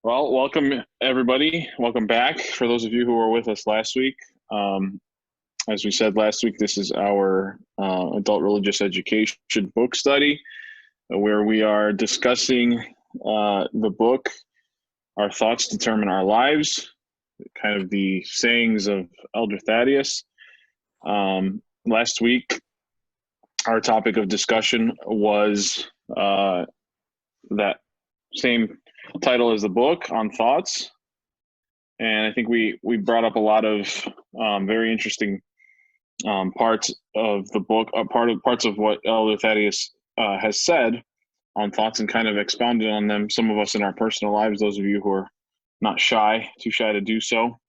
Well, welcome everybody. Welcome back. For those of you who were with us last week, um, as we said last week, this is our adult religious education book study where we are discussing the book "Our Thoughts Determine Our Lives," kind of the sayings of Elder Thaddeus. Last week, our topic of discussion was that same title as the book, "On Thoughts." And I think we brought up a lot of very interesting parts of the book, parts of what Elder Thaddeus has said on thoughts, and kind of expounded on them. Some of us in our personal lives, those of you who are not too shy to do so.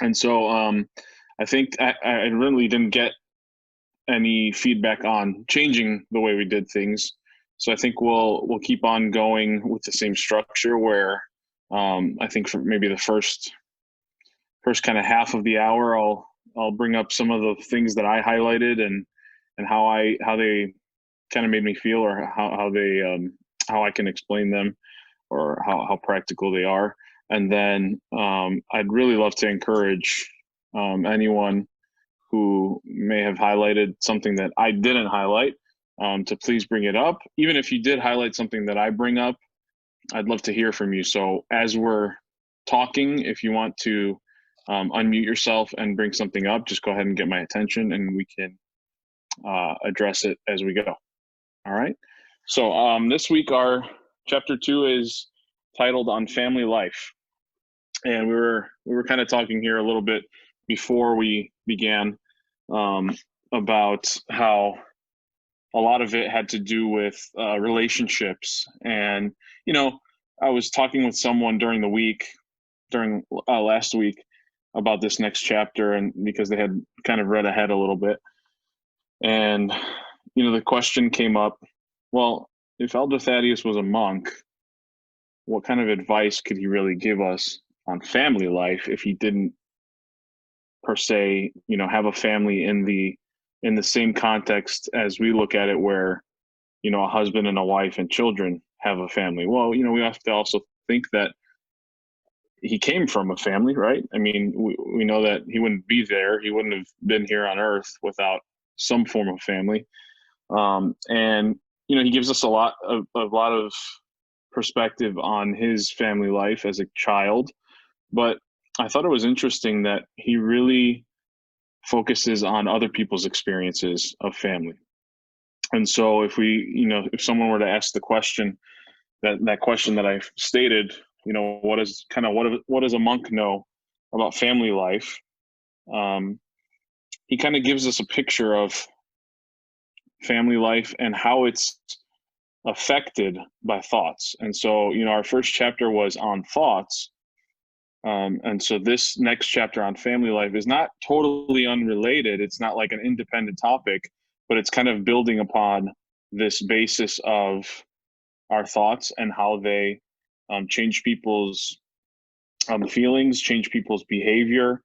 And so I think I really didn't get any feedback on changing the way we did things. So I think we'll keep on going with the same structure where I think for maybe the first kind of half of the hour, I'll bring up some of the things that I highlighted and how they kind of made me feel, or how I can explain them, or how practical they are. And then I'd really love to encourage anyone who may have highlighted something that I didn't highlight to please bring it up. Even if you did highlight something that I bring up, I'd love to hear from you. So as we're talking, if you want to unmute yourself and bring something up, just go ahead and get my attention and we can address it as we go. All right. So this week, our chapter 2 is titled "On Family Life." And we were kind of talking here a little bit before we began about how a lot of it had to do with relationships. And, you know, I was talking with someone during last week about this next chapter, and because they had kind of read ahead a little bit. And, the question came up, well, if Elder Thaddeus was a monk, what kind of advice could he really give us on family life if he didn't per se, have a family in the same context as we look at it, where a husband and a wife and children have a family? Well, we have to also think that he came from a family, right? I mean, we know that he wouldn't be there. He wouldn't have been here on earth without some form of family. And, he gives us a lot of perspective on his family life as a child. But I thought it was interesting that he really focuses on other people's experiences of family. And so if someone were to ask the question, that question that I stated, what does a monk know about family life? He kind of gives us a picture of family life and how it's affected by thoughts. And so, our first chapter was on thoughts. And so this next chapter on family life is not totally unrelated. It's not like an independent topic, but it's kind of building upon this basis of our thoughts and how they change people's feelings, change people's behavior,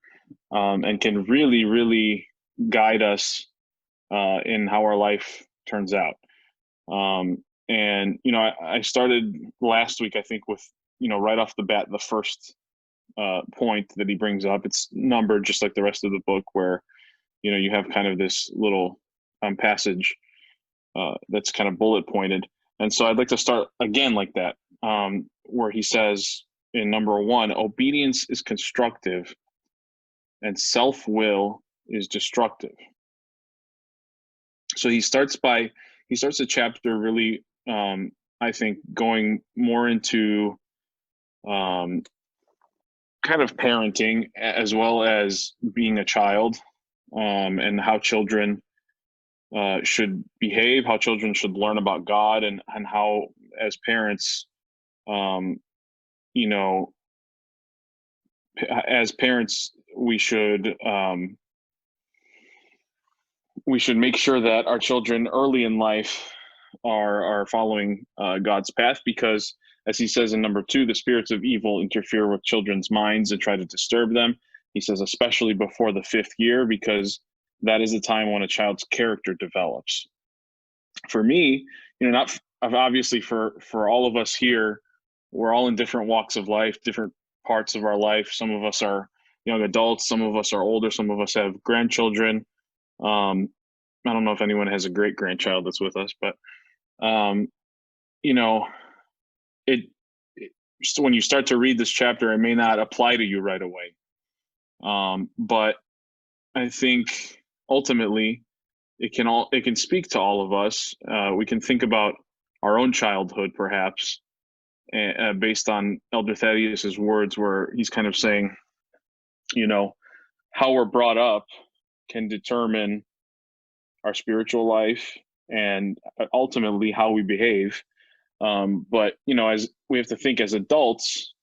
and can really, really guide us in how our life turns out. And I started last week, I think, with right off the bat, the first point that he brings up. It's numbered just like the rest of the book, where you have kind of this little passage that's kind of bullet pointed. And so I'd like to start again like that, where he says in number 1, obedience is constructive and self-will is destructive. So he starts the chapter really, I think, going more into kind of parenting, as well as being a child, and how children should behave, how children should learn about God, and how, as parents, you know, as parents, we should make sure that our children early in life are following God's path, because, as he says in number 2, the spirits of evil interfere with children's minds and try to disturb them. He says, especially before the 5th year, because that is the time when a child's character develops. For me, not obviously for all of us here, we're all in different walks of life, different parts of our life. Some of us are young adults, some of us are older, some of us have grandchildren. Um, I don't know if anyone has a great grandchild that's with us, but um, you know, it, it so when you start to read this chapter, it may not apply to you right away. But I think ultimately it can speak to all of us. We can think about our own childhood, perhaps, based on Elder Thaddeus's words, where he's kind of saying, you know, how we're brought up can determine our spiritual life and ultimately how we behave. But as we have to think as adults,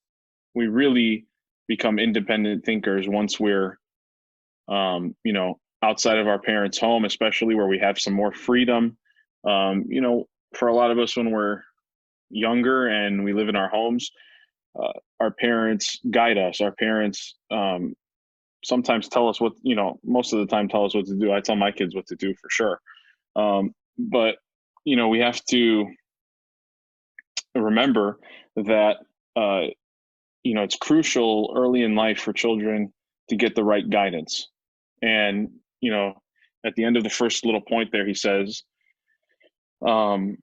we really become independent thinkers once we're, outside of our parents' home, especially where we have some more freedom. For a lot of us, when we're younger and we live in our homes, our parents guide us. Our parents sometimes tell us most of the time tell us what to do. I tell my kids what to do for sure. But we have to remember that it's crucial early in life for children to get the right guidance. And at the end of the first little point there, he says um,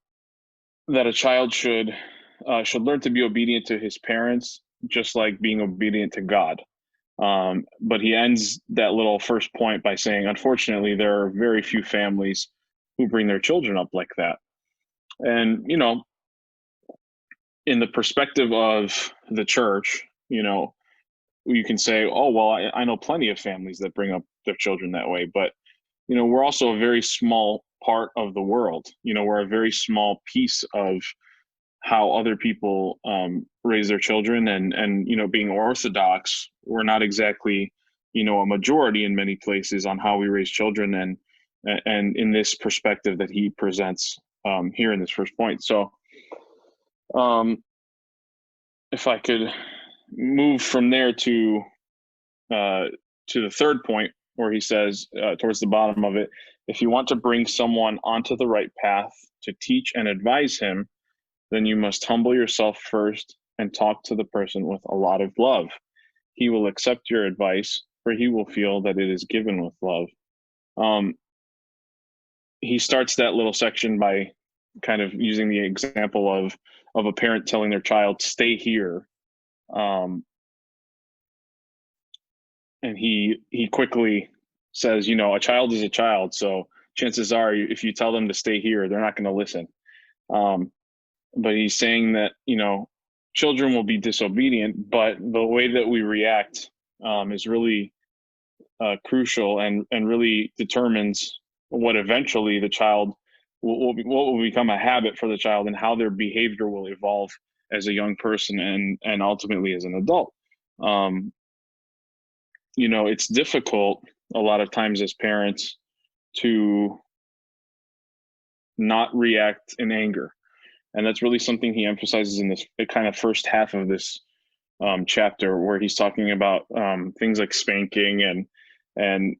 that a child should learn to be obedient to his parents, just like being obedient to God. But he ends that little first point by saying, unfortunately, there are very few families who bring their children up like that. And in the perspective of the church, you can say, oh, well, I know plenty of families that bring up their children that way. But, we're also a very small part of the world. We're a very small piece of how other people raise their children. And being Orthodox, we're not exactly, a majority in many places on how we raise children. And in this perspective that he presents here in this first point. So, if I could move from there to the third point, where he says towards the bottom of it, if you want to bring someone onto the right path to teach and advise him, then you must humble yourself first and talk to the person with a lot of love. He will accept your advice, for he will feel that it is given with love. He starts that little section by kind of using the example of a parent telling their child, "Stay here," and he quickly says, a child is a child, so chances are, if you tell them to stay here, they're not going to listen. But he's saying that children will be disobedient, but the way that we react is really crucial and really determines what eventually the child what will become a habit for the child, and how their behavior will evolve as a young person and ultimately as an adult. It's difficult a lot of times as parents to not react in anger. And that's really something he emphasizes in this kind of first half of this chapter, where he's talking about things like spanking and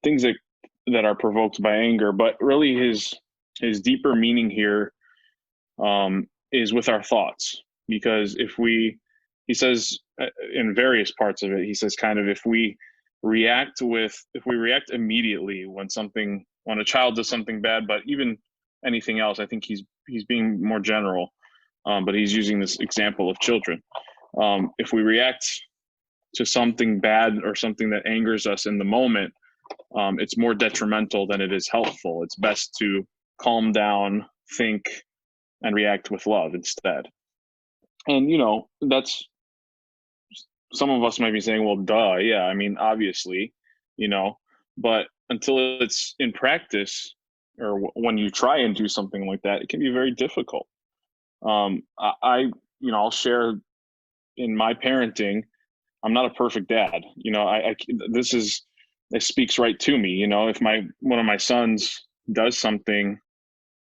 things that are provoked by anger. But really his deeper meaning here is with our thoughts. Because he says in various parts of it, he says kind of if we react immediately when a child does something bad, but even anything else, I think he's being more general, but he's using this example of children. If we react to something bad or something that angers us in the moment, it's more detrimental than it is helpful. It's best to calm down, think, and react with love instead. And that's, some of us might be saying, well, duh, yeah, I mean, obviously, but until it's in practice, or when you try and do something like that, it can be very difficult. I'll share, in my parenting, I'm not a perfect dad. This speaks right to me. If one of my sons does something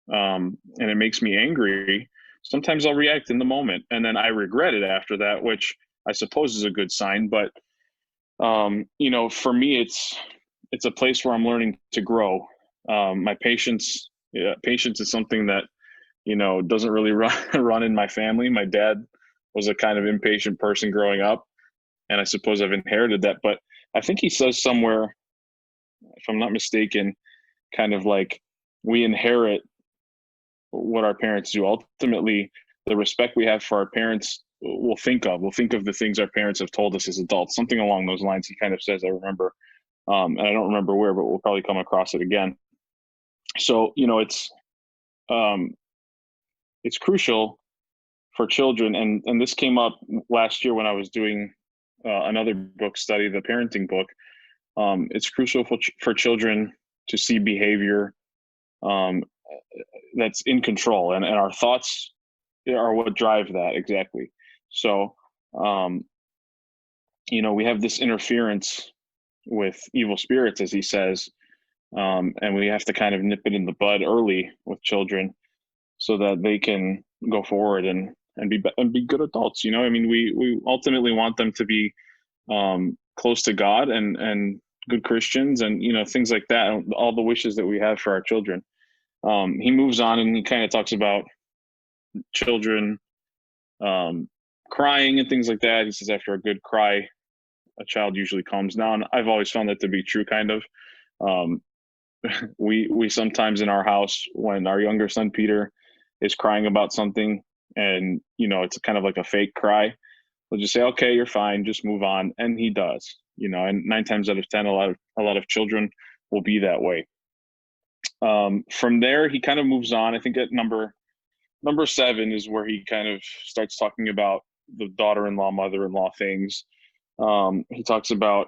and it makes me angry, sometimes I'll react in the moment, and then I regret it after that, which I suppose is a good sign. But for me, it's a place where I'm learning to grow. My patience is something that doesn't really run in my family. My dad was a kind of impatient person growing up, and I suppose I've inherited that. But I think he says somewhere, if I'm not mistaken, kind of like we inherit what our parents do. Ultimately, the respect we have for our parents, we'll think of the things our parents have told us as adults, something along those lines. He kind of says, I remember, and I don't remember where, but we'll probably come across it again. So, um, it's crucial for children, and this came up last year when I was doing another book study, the parenting book. It's crucial for children to see behavior um, that's in control, and our thoughts are what drive that exactly. So, um, we have this interference with evil spirits, as he says, and we have to kind of nip it in the bud early with children so that they can go forward and be good adults. I mean, we ultimately want them to be close to God and good Christians, and things like that. All the wishes that we have for our children. He moves on and he kind of talks about children crying and things like that. He says after a good cry, a child usually calms down. I've always found that to be true, kind of. Um, we sometimes in our house, when our younger son Peter is crying about something, and it's kind of like a fake cry, we'll just say, okay, you're fine, just move on. And he does. And 9 times out of 10, a lot of children will be that way. From there he kind of moves on. I think at number 7 is where he kind of starts talking about the daughter-in-law, mother-in-law things. He talks about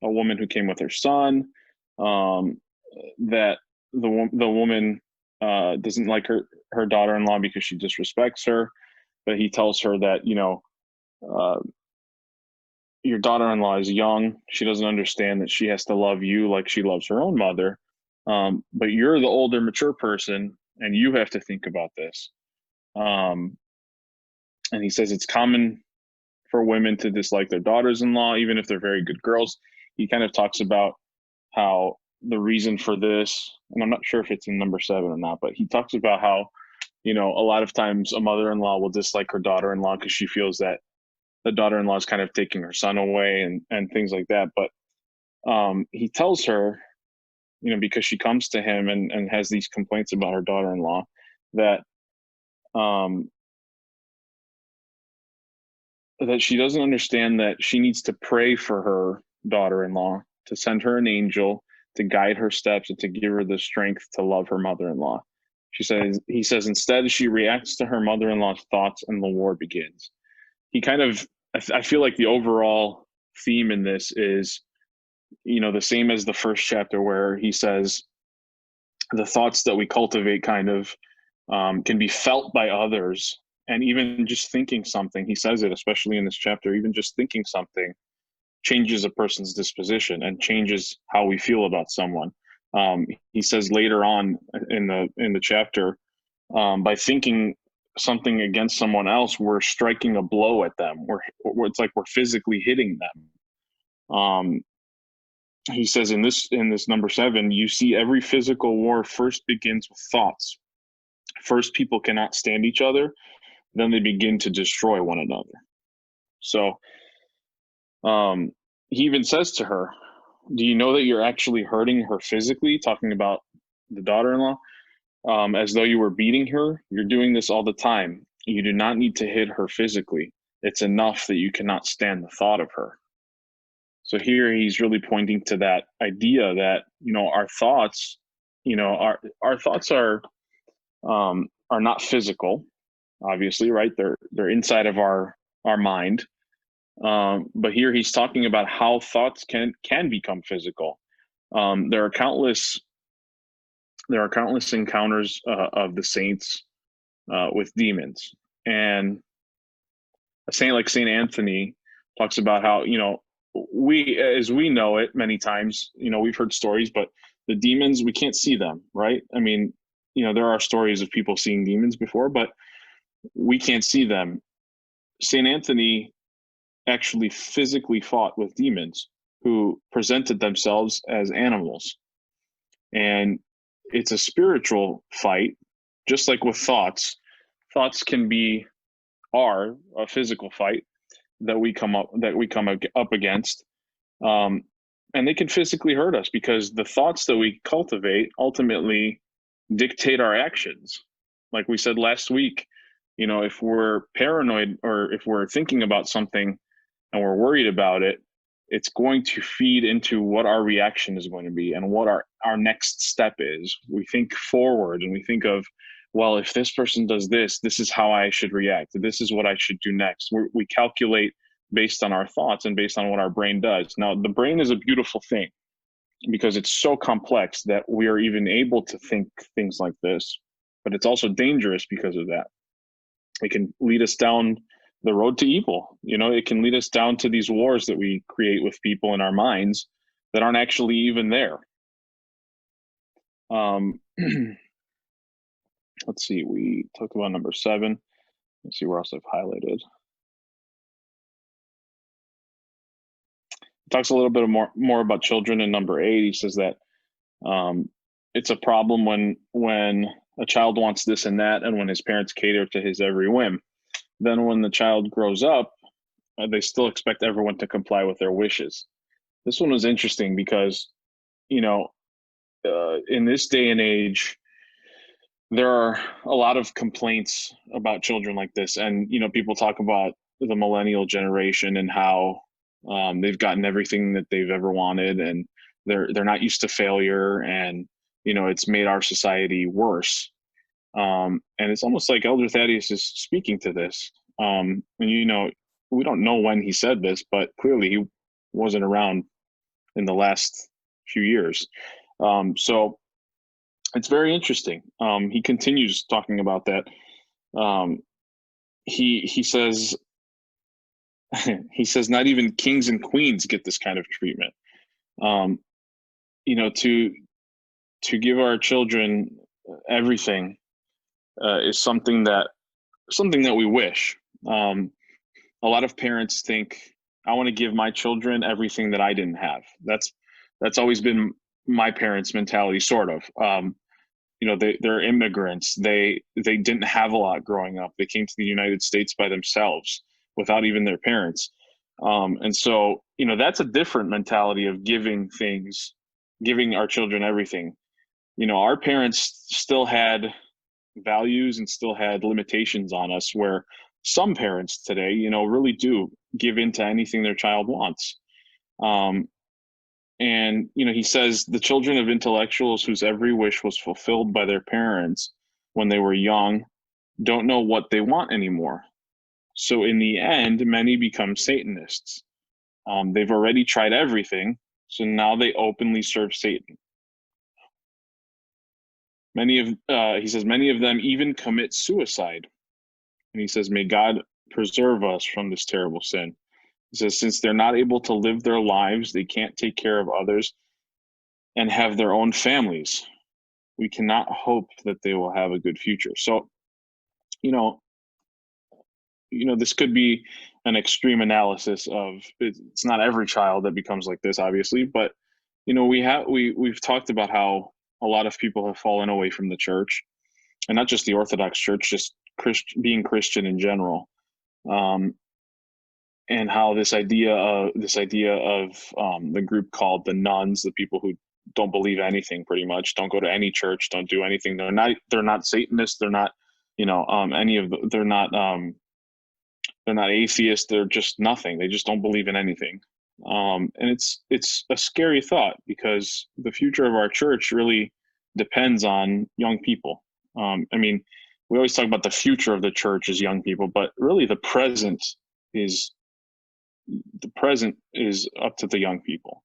a woman who came with her son, that the woman doesn't like her daughter-in-law because she disrespects her, but he tells her that uh, your daughter-in-law is young. She doesn't understand that she has to love you like she loves her own mother. But you're the older, mature person, and you have to think about this. Um, and he says it's common for women to dislike their daughters-in-law, even if they're very good girls. He kind of talks about how the reason for this, and I'm not sure if it's in number 7 or not, but he talks about how, a lot of times a mother-in-law will dislike her daughter-in-law because she feels that the daughter-in-law is kind of taking her son away and things like that. But he tells her, because she comes to him and has these complaints about her daughter-in-law, that um, that she doesn't understand that she needs to pray for her daughter-in-law, to send her an angel to guide her steps and to give her the strength to love her mother-in-law. He says instead she reacts to her mother-in-law's thoughts and the war begins. He kind of, I feel like the overall theme in this is, the same as the first chapter, where he says the thoughts that we cultivate kind of can be felt by others. And even just thinking something, he says it, especially in this chapter, even just thinking something changes a person's disposition and changes how we feel about someone. He says later on in the chapter, by thinking something against someone else, we're striking a blow at them. It's like we're physically hitting them. He says in this number 7, you see every physical war first begins with thoughts. First, people cannot stand each other, then they begin to destroy one another. So he even says to her, do you know that you're actually hurting her physically, talking about the daughter-in-law, as though you were beating her? You're doing this all the time. You do not need to hit her physically. It's enough that you cannot stand the thought of her. So here he's really pointing to that idea that, our thoughts, our thoughts are not physical, obviously, right? They're inside of our mind. But here he's talking about how thoughts can become physical. There are countless encounters of the saints with demons, and a saint like Saint Anthony talks about how, as we know it many times, we've heard stories, but the demons, we can't see them, right? I mean, there are stories of people seeing demons before, but we can't see them. Saint Anthony actually physically fought with demons who presented themselves as animals. And it's a spiritual fight, just like with thoughts. Thoughts can be are a physical fight that we come up against, um, and they can physically hurt us because the thoughts that we cultivate ultimately dictate our actions. Like we said last week, if we're paranoid or if we're thinking about something and we're worried about it, it's going to feed into what our reaction is going to be and what our next step is. We think forward and we think of, well, if this person does this, this is how I should react. This is what I should do next. We calculate based on our thoughts and based on what our brain does. Now, the brain is a beautiful thing because it's so complex that we are even able to think things like this, but it's also dangerous because of that. It can lead us down the road to evil. It can lead us down to these wars that we create with people in our minds that aren't actually even there. Let's see, we talked about number 7. Let's see where else I've highlighted. It talks a little bit more about children in number 8. He says that it's a problem when a child wants this and that, and when his parents cater to his every whim. Then when the child grows up, they still expect everyone to comply with their wishes. This one was interesting because, in this day and age, there are a lot of complaints about children like this. And, people talk about the millennial generation and how they've gotten everything that they've ever wanted, and they're not used to failure, and, it's made our society worse. And it's almost like Elder Thaddeus is speaking to this. And, we don't know when he said this, but clearly he wasn't around in the last few years. So it's very interesting. He continues talking about that. He says he says not even kings and queens get this kind of treatment. Um, to give our children everything is something that we wish. A lot of parents think, I want to give my children everything that I didn't have. That's always been my parents' mentality, sort of. They're immigrants. They didn't have a lot growing up. They came to the United States by themselves without even their parents. And so, that's a different mentality of giving our children everything. Our parents still had values and still had limitations on us, where some parents today, really do give in to anything their child wants. And, he says the children of intellectuals whose every wish was fulfilled by their parents when they were young don't know what they want anymore. So in the end, many become Satanists. They've already tried everything, so now they openly serve Satan. He says many of them even commit suicide. And he says, may God preserve us from this terrible sin. He says, since they're not able to live their lives, they can't take care of others and have their own families. We cannot hope that they will have a good future. So, this could be an extreme analysis of it's not every child that becomes like this, obviously, but we've talked about how a lot of people have fallen away from the church, and not just the Orthodox Church, just being Christian in general. And how this idea of the group called the nuns, the people who don't believe anything, pretty much don't go to any church, don't do anything. They're not Satanists. They're not, any of they're not atheists. They're just nothing. They just don't believe in anything. And it's a scary thought, because the future of our church really depends on young people. We always talk about the future of the church as young people, but really the present is up to the young people.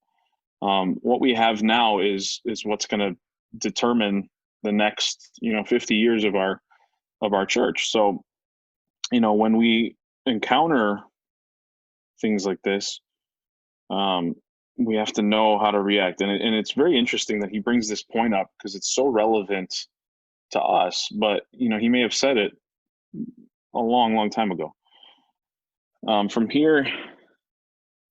What we have now is what's going to determine the next 50 years of our church. So when we encounter things like this, we have to know how to react. And it's very interesting that he brings this point up, because it's so relevant to us, but he may have said it a long time ago. From here,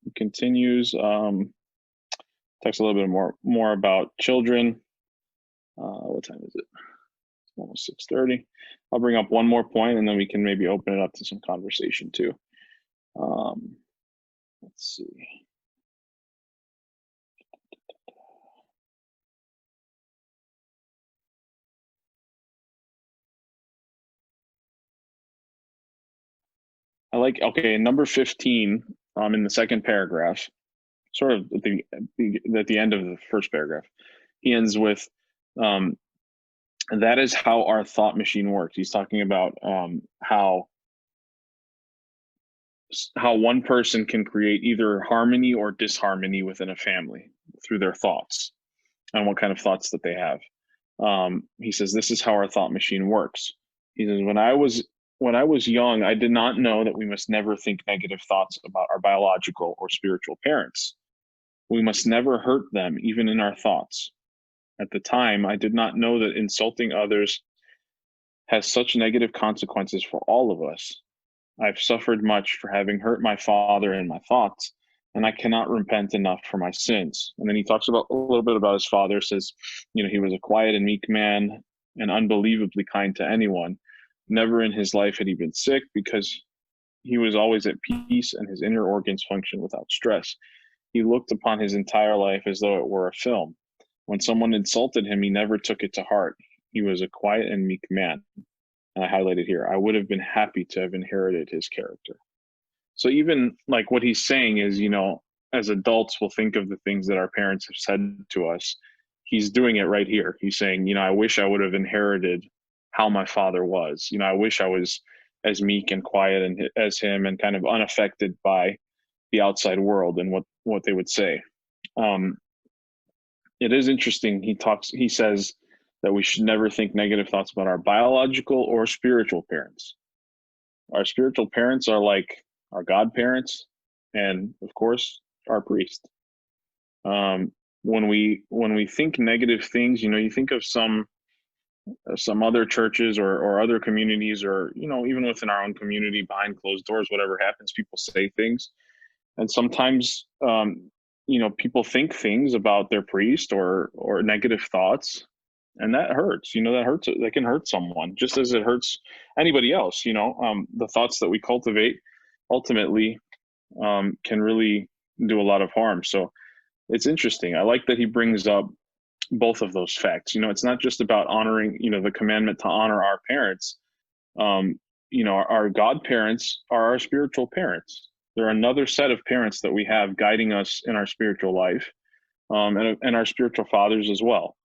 he continues, talks a little bit more about children. What time is it? almost 6:30. I'll bring up one more point, and then we can maybe open it up to some conversation too. Let's see. Okay, number 15, in the second paragraph, sort of at the end of the first paragraph, he ends with, that is how our thought machine works. He's talking about how one person can create either harmony or disharmony within a family through their thoughts and what kind of thoughts that they have. He says, this is how our thought machine works. He says, when I was young, I did not know that we must never think negative thoughts about our biological or spiritual parents. We must never hurt them, even in our thoughts. At the time, I did not know that insulting others has such negative consequences for all of us. I've suffered much for having hurt my father in my thoughts, and I cannot repent enough for my sins. And then he talks about a little bit about his father, says, he was a quiet and meek man and unbelievably kind to anyone. Never in his life had he been sick because he was always at peace and his inner organs functioned without stress. He looked upon his entire life as though it were a film. When someone insulted him, he never took it to heart. He was a quiet and meek man. And I highlighted here, I would have been happy to have inherited his character. So even like what he's saying is, as adults, we'll think of the things that our parents have said to us. He's doing it right here. He's saying, I wish I would have inherited how my father was. I wish I was as meek and quiet and as him and kind of unaffected by the outside world and what they would say. It is interesting. He says that we should never think negative thoughts about our biological or spiritual parents. Our spiritual parents are like our godparents and, of course, our priest. When we think negative things, you think of some other churches or other communities, or even within our own community, behind closed doors, whatever happens, people say things, and sometimes people think things about their priest or negative thoughts, and that hurts. That can hurt someone just as it hurts anybody else. The thoughts that we cultivate ultimately can really do a lot of harm. So it's interesting. I like that he brings up both of those facts. It's not just about honoring, the commandment to honor our parents. Our godparents are our spiritual parents. They're another set of parents that we have guiding us in our spiritual life, and our spiritual fathers as well.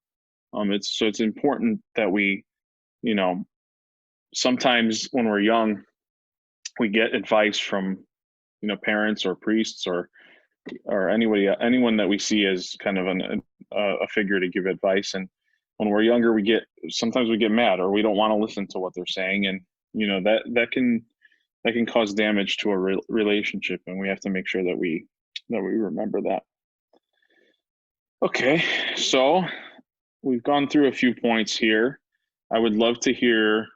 It's important that we, sometimes when we're young, we get advice from, parents or priests or anyone that we see as kind of a figure to give advice. And when we're younger, sometimes we get mad or we don't want to listen to what they're saying, and that can cause damage to a relationship, and we have to make sure that we remember that. Okay, so we've gone through a few points here. I would love to hear.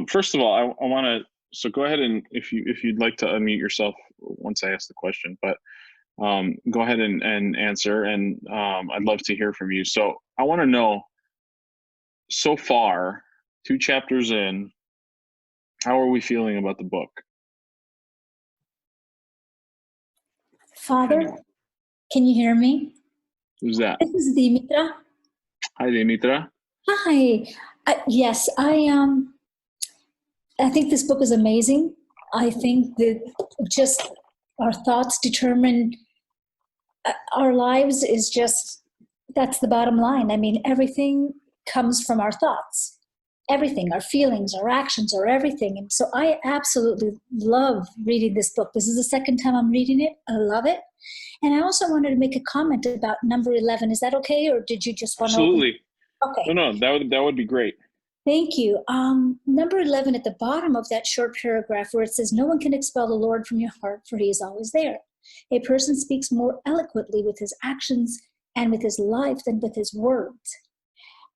First of all, I want to. So go ahead and if you'd like to unmute yourself once I ask the question, but go ahead and answer, and I'd love to hear from you. So I want to know, so far, 2 chapters in, how are we feeling about the book? Father, can you hear me? Who's that? This is Dimitra. Hi, Dimitra. Hi. Yes, I think this book is amazing. I think that just our thoughts determine our lives that's the bottom line. I mean, everything comes from our thoughts. Everything, our feelings, our actions, or everything. And so I absolutely love reading this book. This is the second time I'm reading it. I love it. And I also wanted to make a comment about number 11. Is that okay, or did you just want to? Absolutely. Okay. No, that would be great. Thank you. Number 11 at the bottom of that short paragraph where it says, no one can expel the Lord from your heart, for he is always there. A person speaks more eloquently with his actions and with his life than with his words.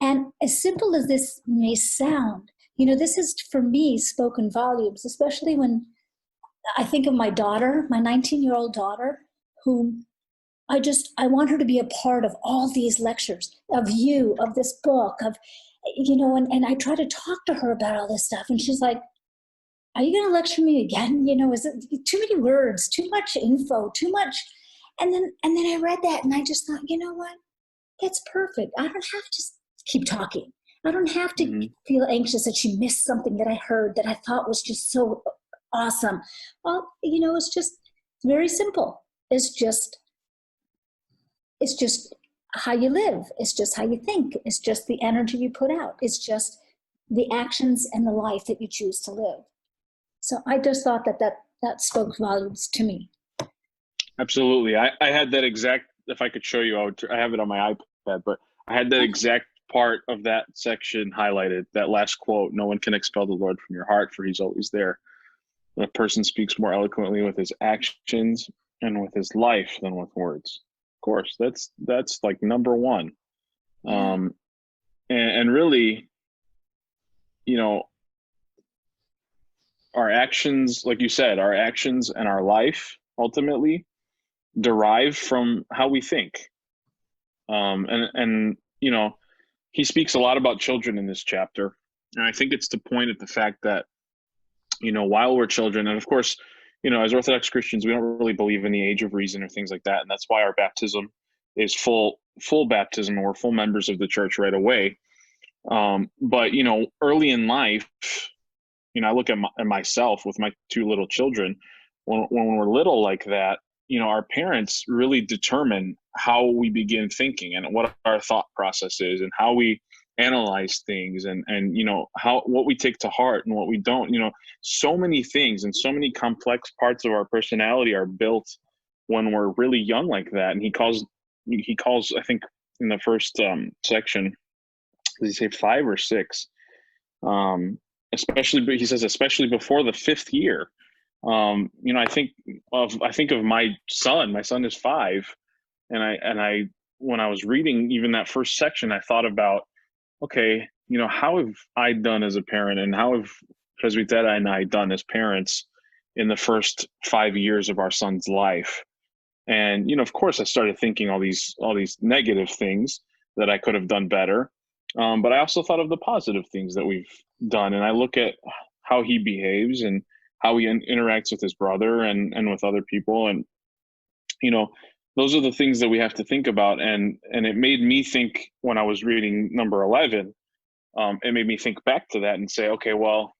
And as simple as this may sound, this is, for me, spoken volumes, especially when I think of my daughter, my 19-year-old daughter, whom I want her to be a part of all these lectures, of you, of this book, and I try to talk to her about all this stuff, and she's like, are you going to lecture me again? Is it too many words, too much info, too much? And then I read that and I just thought, you know what? That's perfect. I don't have to keep talking. I don't have to feel anxious that she missed something that I heard that I thought was just so awesome. Well, it's just very simple. It's just how you live. It's just how you think. It's just the energy you put out. It's just the actions and the life that you choose to live. So I just thought that spoke volumes to me. Absolutely. I had that exact, if I could show you, I have it on my iPad, but I had that exact part of that section highlighted, that last quote: no one can expel the Lord from your heart, for he's always there. A person speaks more eloquently with his actions and with his life than with words. Of course, that's like number one. And really, our actions, like you said, our actions and our life ultimately derive from how we think. And he speaks a lot about children in this chapter. And I think it's to point at the fact that, while we're children, and of course, as Orthodox Christians, we don't really believe in the age of reason or things like that. And that's why our baptism is full baptism, and we're full members of the church right away. But, early in life, I look at myself with my two little children. When we're little like that, our parents really determine how we begin thinking and what our thought process is and how we analyze things and what we take to heart and what we don't. So many things and so many complex parts of our personality are built when we're really young like that. And he calls, I think in the first section, does he say 5 or 6? Especially, he says, especially before the 5th year. I think of my son. My son is 5, and I when I was reading even that first section, I thought about, okay, how have I done as a parent, and how have Presbytera and I done as parents in the first 5 years of our son's life? And of course, I started thinking all these negative things that I could have done better. But I also thought of the positive things that we've done, and I look at how he behaves and how he interacts with his brother and with other people, and those are the things that we have to think about. And it made me think, when I was reading number 11, it made me think back to that and say, okay, well,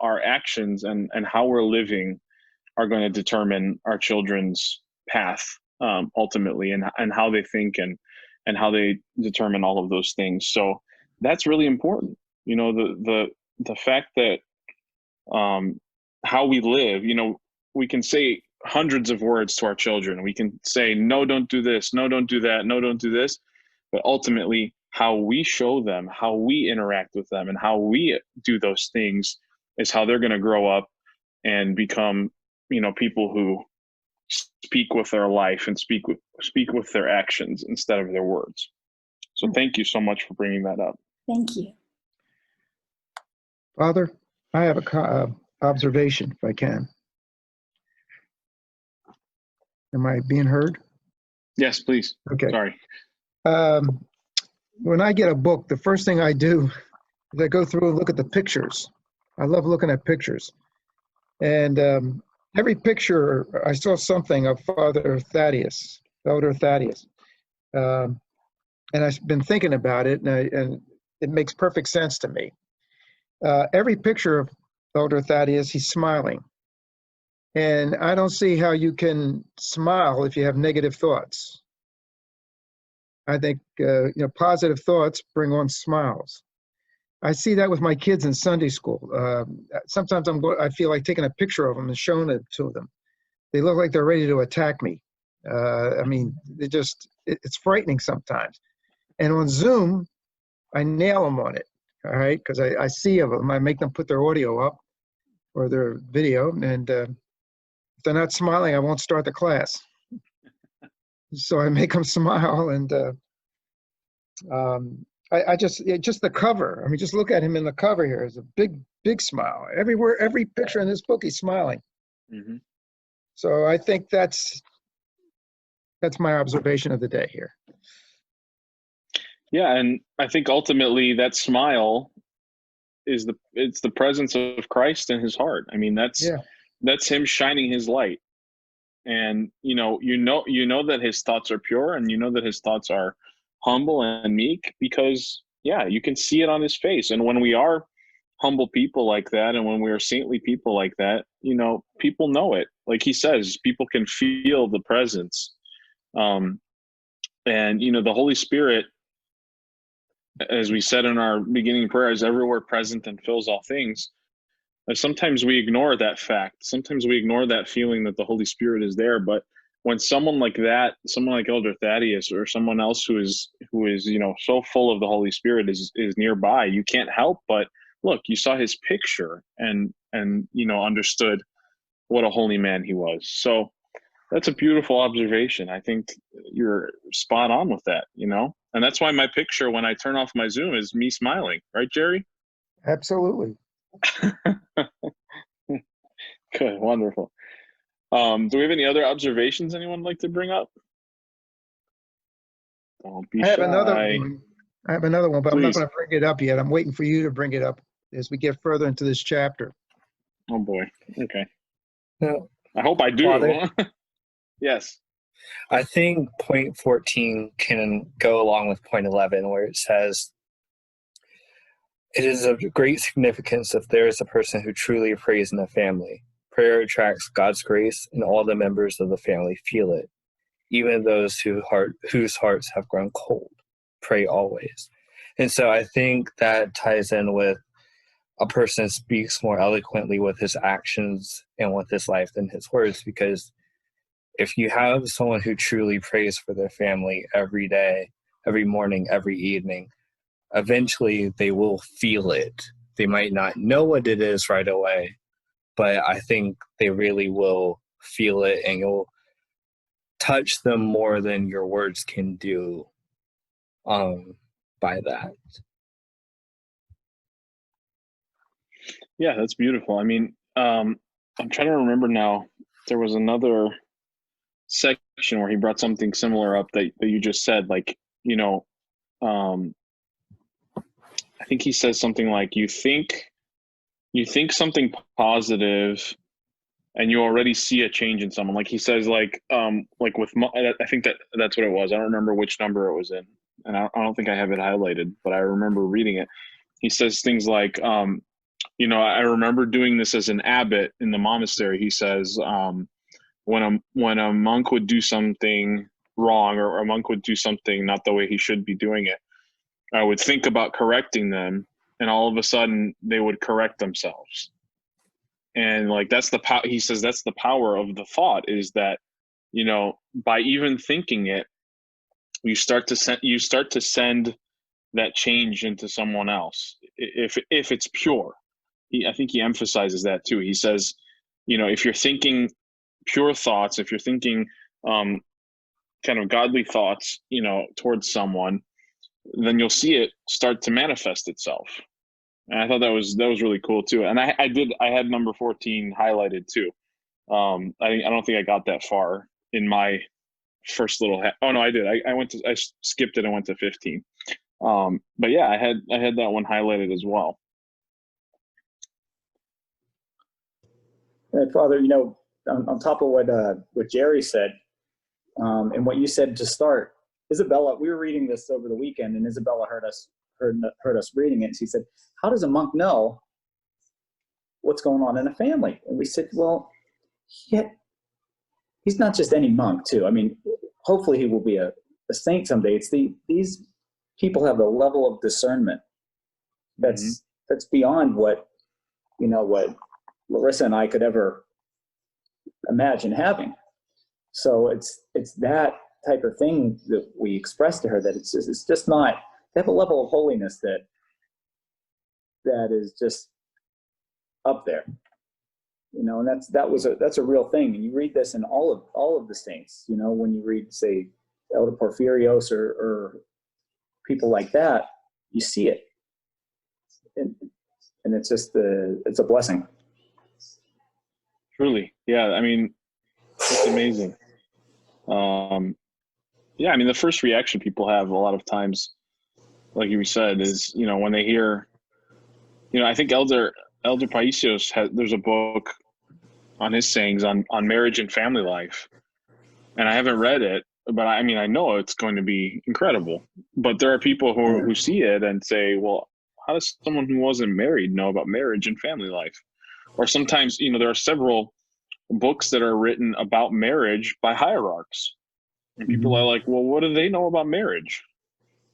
our actions and how we're living are going to determine our children's path ultimately, and how they think and how they determine all of those things. So that's really important. The fact that how we live, we can say hundreds of words to our children. We can say, no, don't do this. No, don't do that. No, don't do this. But ultimately, how we show them, how we interact with them, and how we do those things is how they're going to grow up and become, people who speak with their life and speak with their actions instead of their words. So thank you so much for bringing that up. Thank you. Father, I have a observation, if I can. Am I being heard? Yes, please. Okay. Sorry. When I get a book, the first thing I do is I go through and look at the pictures. I love looking at pictures. And every picture, I saw something of Elder Thaddeus. And I've been thinking about it, and it makes perfect sense to me. Every picture of Elder Thaddeus, he's smiling. And I don't see how you can smile if you have negative thoughts. I think positive thoughts bring on smiles. I see that with my kids in Sunday school. Sometimes I feel like taking a picture of them and showing it to them. They look like they're ready to attack me. It's frightening sometimes. And on Zoom, I nail them on it, all right? Because I see of them. I make them put their audio up or their video, and if they're not smiling, I won't start the class. So I make them smile, and just the cover. I mean, just look at him in the cover here. It's a big smile. Everywhere, every picture in this book, he's smiling. Mm-hmm. So I think that's my observation of the day here. Yeah, and I think ultimately that smile is it's the presence of Christ in his heart. I mean, Yeah, that's him shining his light. And you know that his thoughts are pure, and you know that his thoughts are humble and meek, because yeah, you can see it on his face. And when we are humble people like that, and when we are saintly people like that, people know it. Like he says, people can feel the presence. um and the Holy Spirit, as we said in our beginning prayer, is everywhere present and fills all things. Sometimes we ignore that fact. Sometimes we ignore that feeling that the Holy Spirit is there. But when someone like that, someone like Elder Thaddeus, or someone else who is so full of the Holy Spirit is nearby, you can't help but look. You saw his picture and understood what a holy man he was. So that's a beautiful observation. I think you're spot on with that. And that's why my picture when I turn off my Zoom is me smiling, right, Jerry? absolutely. Good, wonderful. Do we have any other observations anyone would like to bring up? Don't be I have another shy. one. I have another one, but I'm not Please. going to bring it up yet. I'm waiting for you to bring it up as we get further into this chapter. Oh boy. Okay. No, I hope I do. Father? Yes. I think point 14 can go along with point 11, where it says, it is of great significance if there is a person who truly prays in the family. Prayer attracts God's grace, and all the members of the family feel it, even those whose hearts have grown cold. Pray always. And so I think that ties in with a person speaks more eloquently with his actions and with his life than his words, because if you have someone who truly prays for their family every day, every morning, every evening, eventually they will feel it. They might not know what it is right away, but I think they really will feel it, and you'll touch them more than your words can do by that. Yeah, that's beautiful. I mean, I'm trying to remember now. There was another section where he brought something similar up that you just said. Like, um, I think he says something like, you think something positive and you already see a change in someone. Like he says, like with, I think that's what it was. I don't remember which number it was in, and I don't think I have it highlighted, but I remember reading it. He says things like, I remember doing this as an abbot in the monastery. He says, when a monk would do something wrong, or a monk would do something not the way he should be doing it, I would think about correcting them, and all of a sudden they would correct themselves. And like that's the power. He says that's the power of the thought, is that by even thinking it, you start to send that change into someone else, if it's pure. I think he emphasizes that too. He says, if you're thinking pure thoughts, if you're thinking um, kind of godly thoughts, towards someone, then you'll see it start to manifest itself. And I thought that was really cool too. And I had number 14 highlighted too. I don't think I got that far in my first little. Oh no, I did. I skipped it and went to 15. But yeah, I had that one highlighted as well. And Father, on top of what Jerry said, and what you said to start, Isabella, we were reading this over the weekend, and Isabella heard us reading it. And she said, "How does a monk know what's going on in a family?" And we said, "Well, he's not just any monk, too. I mean, hopefully he will be a saint someday. These people have a level of discernment that's beyond what Larissa and I could ever imagine having. So it's that type of thing that we express to her, that it's just not, they have a level of holiness that is just up there, and that's a real thing. And you read this in all of the saints, when you read, say, Elder Porphyrios or people like that, you see it, and it's just it's a blessing. Truly, yeah. I mean, it's amazing. Yeah, I mean, the first reaction people have a lot of times like you said, is, when they hear, I think Elder Paisios there's a book on his sayings on marriage and family life, and I haven't read it, but I mean, I know it's going to be incredible. But there are people who see it and say, well, how does someone who wasn't married know about marriage and family life? Or sometimes, there are several books that are written about marriage by hierarchs, and people are like, well, what do they know about marriage?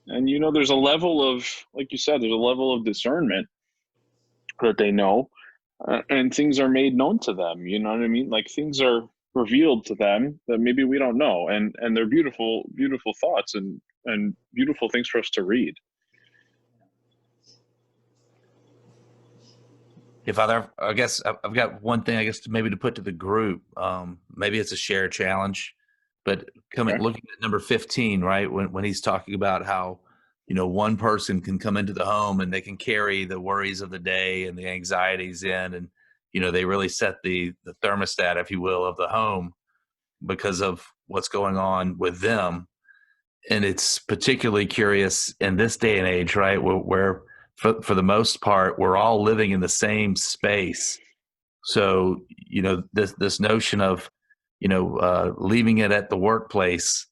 And there's a level of, like you said, there's a level of discernment that they know, and things are made known to them. You know what I mean? Like, things are revealed to them that maybe we don't know, and they're beautiful, beautiful thoughts and beautiful things for us to read. If I guess I've got one thing, I guess, maybe to put to the group. Maybe it's a shared challenge, but looking at number 15, right? When he's talking about how, one person can come into the home and they can carry the worries of the day and the anxieties in, and, they really set the thermostat, if you will, of the home because of what's going on with them. And it's particularly curious in this day and age, right? Where for the most part, we're all living in the same space. So, this notion of, leaving it at the workplace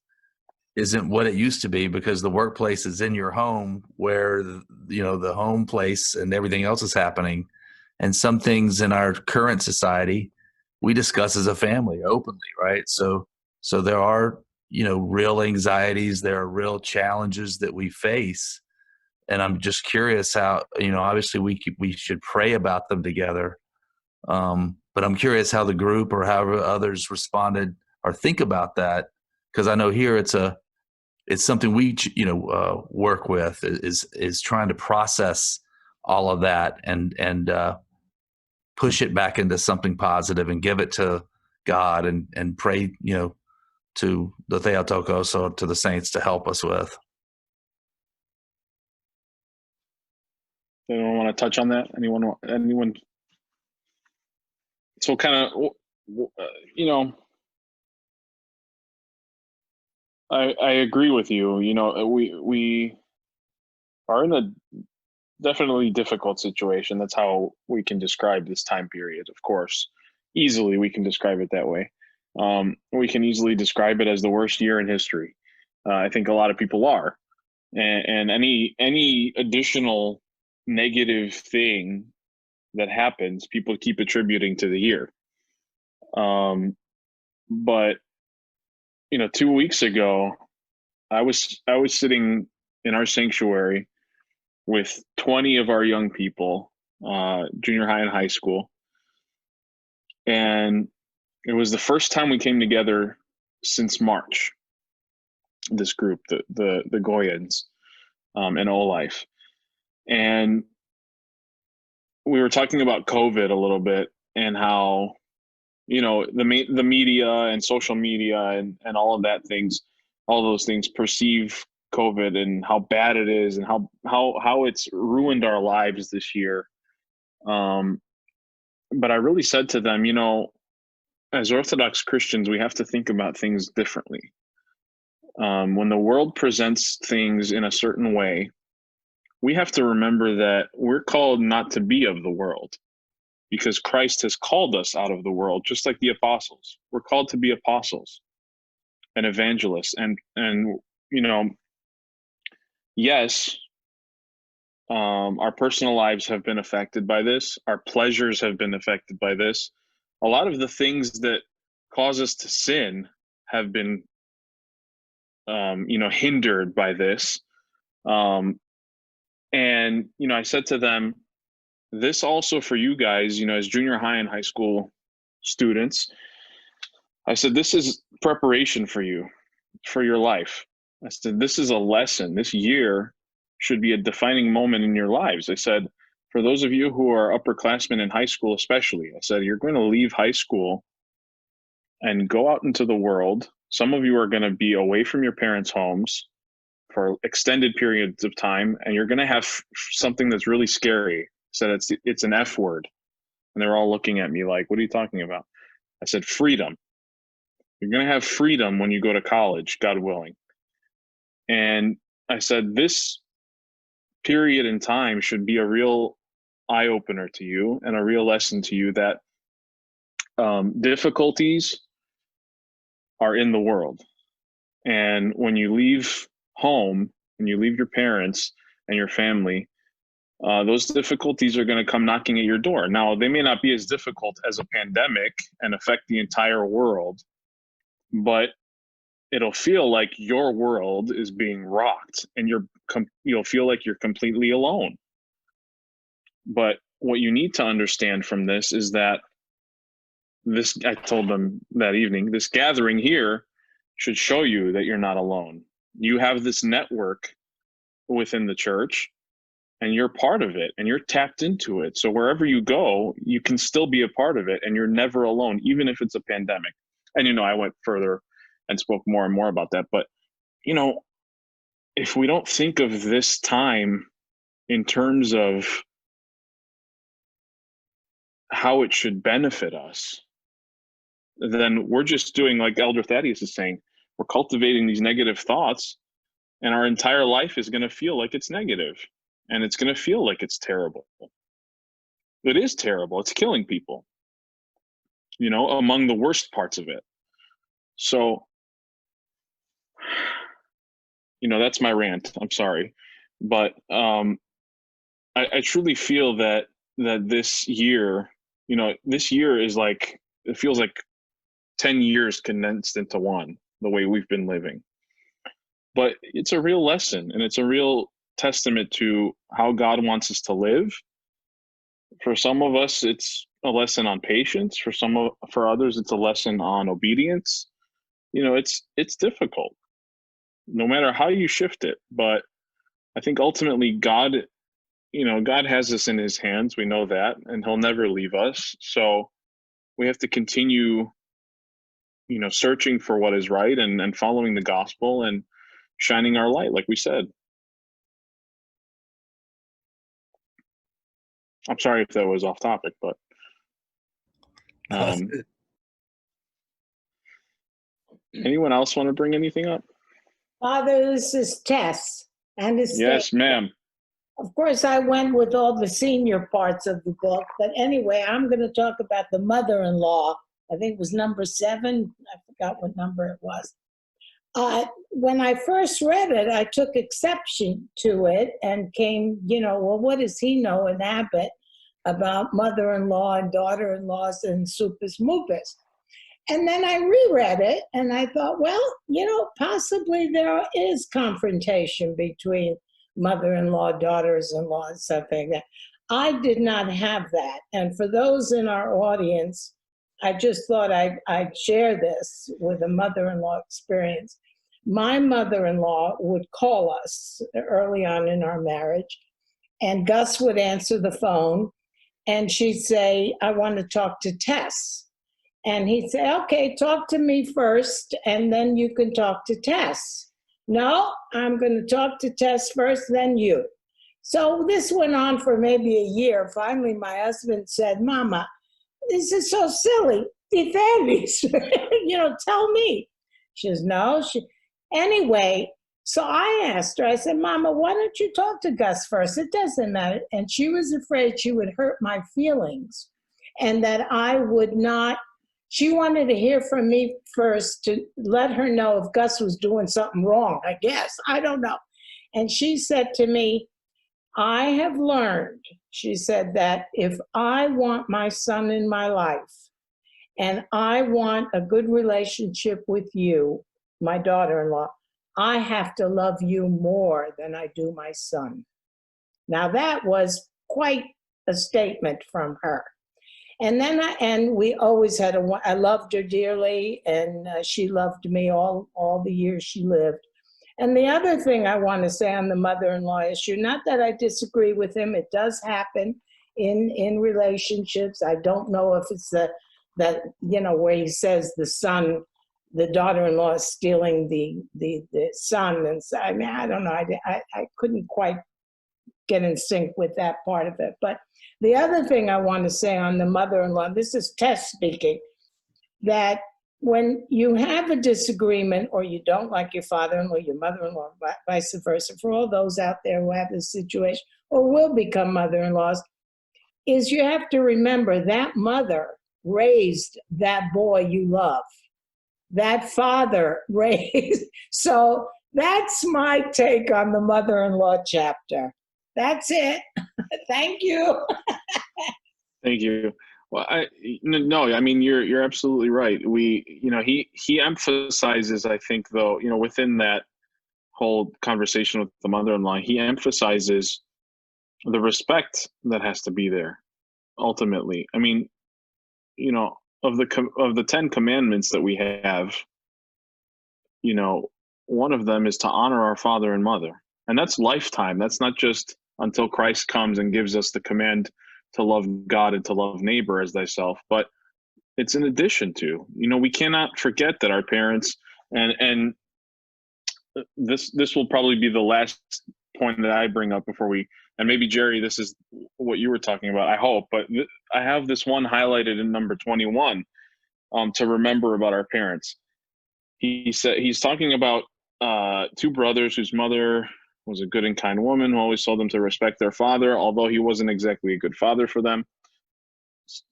isn't what it used to be, because the workplace is in your home where, the home place and everything else is happening. And some things in our current society we discuss as a family openly, right? So there are, real anxieties, there are real challenges that we face. And I'm just curious how, obviously we should pray about them together. But I'm curious how the group or how others responded or think about that. Because I know here it's something we, work with, is trying to process all of that and push it back into something positive and give it to God and pray, to the Theotokos, or to the saints, to help us with. Anyone want to touch on that? Anyone? So kind of, I agree with you. We are in a definitely difficult situation. That's how we can describe this time period. Of course, easily we can describe it that way. We can easily describe it as the worst year in history. I think a lot of people are, and any additional negative thing that happens, people keep attributing to the year. But 2 weeks ago, I was sitting in our sanctuary with 20 of our young people, junior high and high school, and it was the first time we came together since March. This group, the Goyans, and O-Life, and we were talking about COVID a little bit, and how the media and social media and all of that things, all those things perceive COVID and how bad it is and how it's ruined our lives this year. But I really said to them, as Orthodox Christians, we have to think about things differently. When the world presents things in a certain way, we have to remember that we're called not to be of the world, because Christ has called us out of the world, just like the apostles. We're called to be apostles and evangelists. And yes, our personal lives have been affected by this. Our pleasures have been affected by this. A lot of the things that cause us to sin have been, hindered by this. And, I said to them, this also for you guys, as junior high and high school students, I said, this is preparation for you, for your life. I said, this is a lesson. This year should be a defining moment in your lives. I said, for those of you who are upperclassmen in high school, especially, I said, you're going to leave high school and go out into the world. Some of you are going to be away from your parents' homes for extended periods of time, and you're going to have something that's really scary. I said, it's an F word. And they're all looking at me like, what are you talking about? I said, freedom. You're going to have freedom when you go to college, God willing. And I said, this period in time should be a real eye opener to you and a real lesson to you that difficulties are in the world. And when you leave home, when you leave your parents and your family, those difficulties are going to come knocking at your door. Now, they may not be as difficult as a pandemic and affect the entire world, but it'll feel like your world is being rocked and you'll feel like you're completely alone. But what you need to understand from this is that I told them that evening, this gathering here should show you that you're not alone. You have this network within the church and you're part of it and you're tapped into it. So wherever you go, you can still be a part of it and you're never alone, even if it's a pandemic. And, I went further and spoke more and more about that. But, if we don't think of this time in terms of how it should benefit us, then we're just doing like Elder Thaddeus is saying, we're cultivating these negative thoughts and our entire life is going to feel like it's negative and it's going to feel like it's terrible. It is terrible. It's killing people, among the worst parts of it. So, that's my rant. I'm sorry. But I truly feel that this year, this year is like, it feels like 10 years condensed into one, the way we've been living. But it's a real lesson and it's a real testament to how God wants us to live. For some of us, it's a lesson on patience. For others, it's a lesson on obedience. It's difficult, no matter how you shift it. But I think ultimately God has us in his hands. We know that, and he'll never leave us. So we have to continue, searching for what is right and following the gospel and shining our light, like we said. I'm sorry if that was off topic, but anyone else want to bring anything up? Father, this is Tess. And Yes, ma'am. Of course, I went with all the senior parts of the book, but anyway, I'm going to talk about the mother-in-law. I think it was number 7. I forgot what number it was. When I first read it, I took exception to it and came, well, what does he know in Abbott about mother-in-law and daughter-in-laws and supus mupus? And then I reread it and I thought, well, possibly there is confrontation between mother-in-law, daughters-in-law, and something like that. I did not have that. And for those in our audience, I just thought I'd share this with a mother-in-law experience. My mother-in-law would call us early on in our marriage, and Gus would answer the phone, and she'd say, I want to talk to Tess. And he'd say, okay, talk to me first, and then you can talk to Tess. No, I'm going to talk to Tess first, then you. So this went on for maybe a year. Finally, my husband said, Mama, this is so silly. Tell me. She says, no. Anyway, so I asked her, I said, Mama, why don't you talk to Gus first? It doesn't matter. And she was afraid she would hurt my feelings and that I would not. She wanted to hear from me first to let her know if Gus was doing something wrong, I guess. I don't know. And she said to me, I have learned, she said, that if I want my son in my life and I want a good relationship with you, my daughter-in-law, I have to love you more than I do my son. Now that was quite a statement from her. And then we always had I loved her dearly, and she loved me all the years she lived. And the other thing I want to say on the mother-in-law issue, not that I disagree with him, it does happen in relationships. I don't know if it's where he says the daughter-in-law is stealing the son, and so, I mean, I don't know. I couldn't quite get in sync with that part of it. But the other thing I want to say on the mother-in-law, this is Tess speaking, that when you have a disagreement or you don't like your father-in-law, your mother-in-law, vice versa, for all those out there who have this situation or will become mother-in-laws, is you have to remember that mother raised that boy you love. That father raised. So that's my take on the mother-in-law chapter. That's it. Thank you. Thank you. Well, no, I mean, you're absolutely right. He emphasizes, I think, though, within that whole conversation with the mother-in-law, he emphasizes the respect that has to be there. Ultimately, I mean, of the 10 commandments that we have, one of them is to honor our father and mother, and that's lifetime. That's not just until Christ comes and gives us the command to love God and to love neighbor as thyself, but it's in addition to. We cannot forget that our parents, and this will probably be the last point that I bring up before we, and maybe Jerry, this is what you were talking about, I hope, but I have this one highlighted in number 21, to remember about our parents. He said, he's talking about two brothers whose mother was a good and kind woman who always told them to respect their father, although he wasn't exactly a good father for them.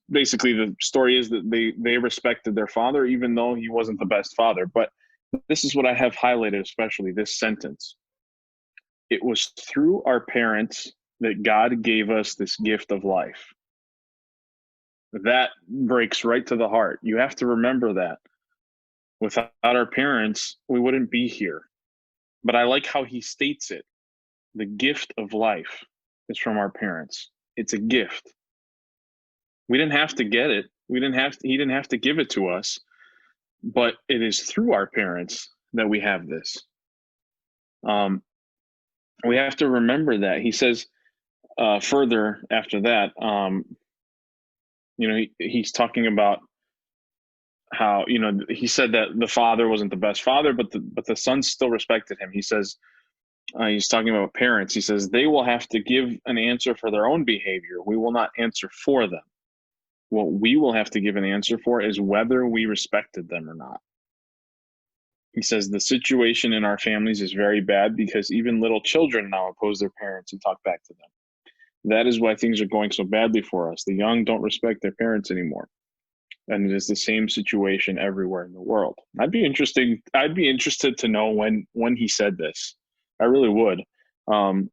Basically, the story is that they respected their father, even though he wasn't the best father. But this is what I have highlighted, especially this sentence. It was through our parents that God gave us this gift of life. That breaks right to the heart. You have to remember that. Without our parents, we wouldn't be here. But I like how he states it. The gift of life is from our parents. It's a gift. We didn't have to get it. He didn't have to give it to us, but it is through our parents that we have this. We have to remember that. He says further after that, he's talking about how, he said that the father wasn't the best father, but the son still respected him. He says, he's talking about parents. He says, they will have to give an answer for their own behavior. We will not answer for them. What we will have to give an answer for is whether we respected them or not. He says, the situation in our families is very bad because even little children now oppose their parents and talk back to them. That is why things are going so badly for us. The young don't respect their parents anymore. And it is the same situation everywhere in the world. I'd be interested to know when he said this. I really would. I'm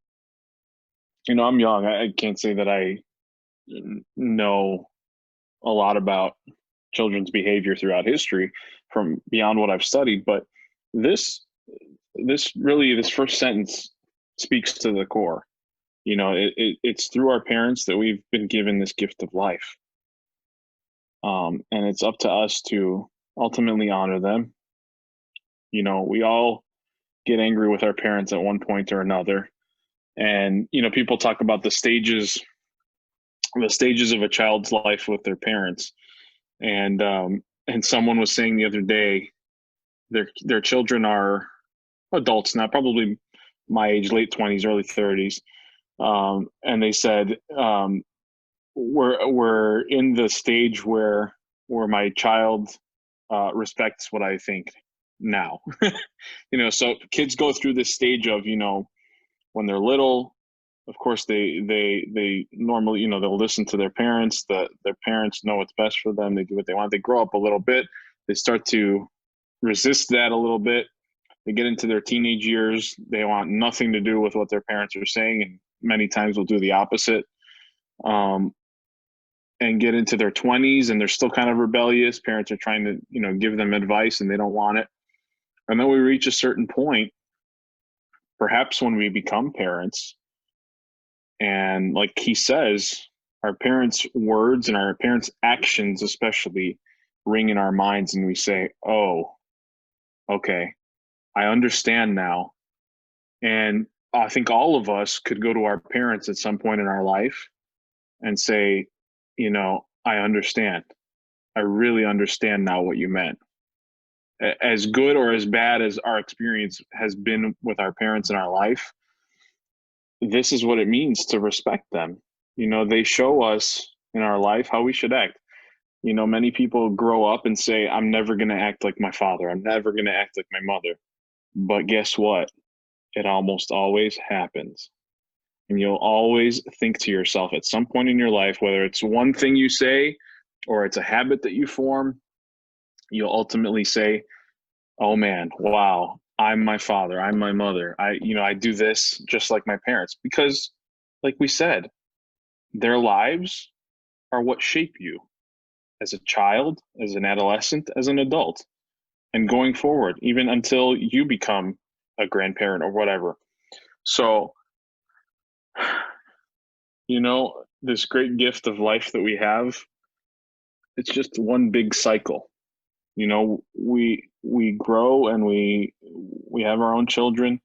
young. I can't say that I know a lot about children's behavior throughout history from beyond what I've studied, but this first sentence speaks to the core. It's through our parents that we've been given this gift of life. And it's up to us to ultimately honor them. We all get angry with our parents at one point or another. And, people talk about the stages of a child's life with their parents. And someone was saying the other day, their children are adults now, probably my age, late 20s, early 30s. And they said, we're in the stage where my child respects what I think now. So kids go through this stage of, when they're little, of course they normally, they'll listen to their parents. Their parents know what's best for them. They do what they want. They grow up a little bit. They start to resist that a little bit. They get into their teenage years. They want nothing to do with what their parents are saying, and many times will do the opposite. And get into their 20s, and they're still kind of rebellious. Parents are trying to, give them advice, and they don't want it. And then we reach a certain point, perhaps when we become parents, and like he says, our parents' words and our parents' actions especially ring in our minds, and we say, oh, okay, I understand now. And I think all of us could go to our parents at some point in our life and say, I understand. I really understand now what you meant. As good or as bad as our experience has been with our parents in our life, this is what it means to respect them. They show us in our life how we should act. You know, many people grow up and say, I'm never going to act like my father. I'm never going to act like my mother. But guess what? It almost always happens. And you'll always think to yourself at some point in your life, whether it's one thing you say or it's a habit that you form, you'll ultimately say, oh man, wow, I'm my father, I'm my mother. I do this just like my parents. Because, like we said, their lives are what shape you as a child, as an adolescent, as an adult, and going forward, even until you become a grandparent or whatever. So, this great gift of life that we have, it's just one big cycle. We grow and we have our own children,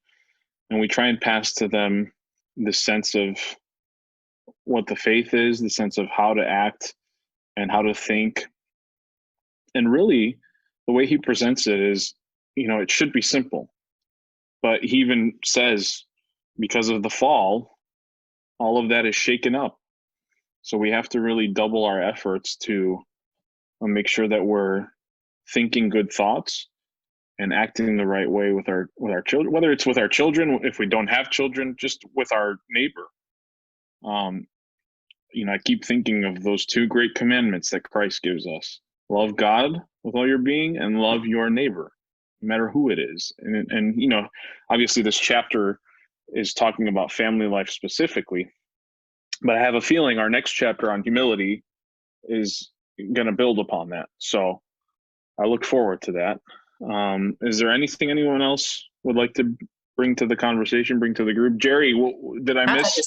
and we try and pass to them the sense of what the faith is, the sense of how to act and how to think. And really, the way he presents it is, it should be simple. But he even says, because of the fall, all of that is shaken up. So we have to really double our efforts to make sure that we're thinking good thoughts and acting the right way with our children, whether it's with our children, if we don't have children, just with our neighbor. I keep thinking of those two great commandments that Christ gives us: love God with all your being and love your neighbor, no matter who it is. And obviously this chapter is talking about family life specifically, but I have a feeling our next chapter on humility is going to build upon that. So I look forward to that. Is there anything anyone else would like to bring to the conversation, bring to the group? Jerry, did I miss?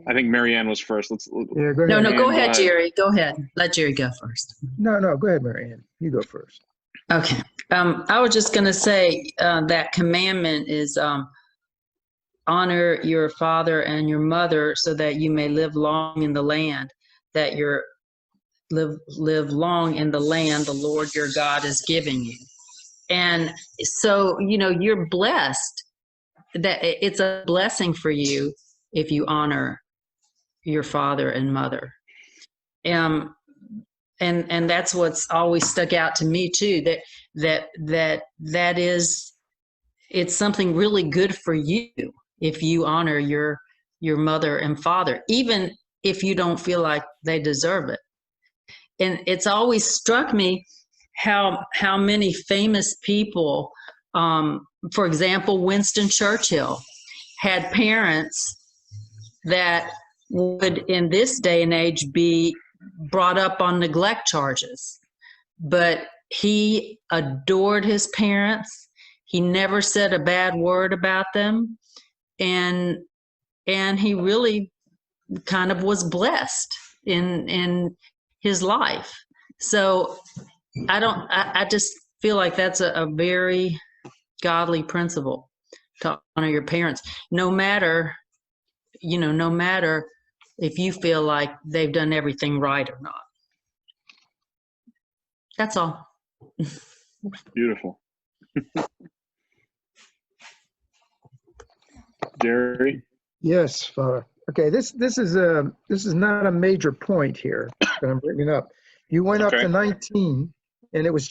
I think Marianne was first. Yeah, go ahead. No, go ahead, Jerry. Go ahead. Let Jerry go first. No, go ahead, Marianne. You go first. Okay. I was just going to say that commandment is honor your father and your mother so that you may live long in the land, that you're live long in the land the Lord your God is giving you. And so, you're blessed, that it's a blessing for you if you honor your father and mother. And that's what's always stuck out to me too, that is, it's something really good for you if you honor your mother and father, even if you don't feel like they deserve it. And it's always struck me how many famous people, for example, Winston Churchill had parents that would in this day and age be brought up on neglect charges, but he adored his parents. He never said a bad word about them, and he really kind of was blessed in his life. So I just feel like that's a very godly principle, to honor your parents, no matter if you feel like they've done everything right or not. That's all. Beautiful. Jerry? Yes, Father. Okay, this is not a major point here that I'm bringing up. You went up to 19, and it was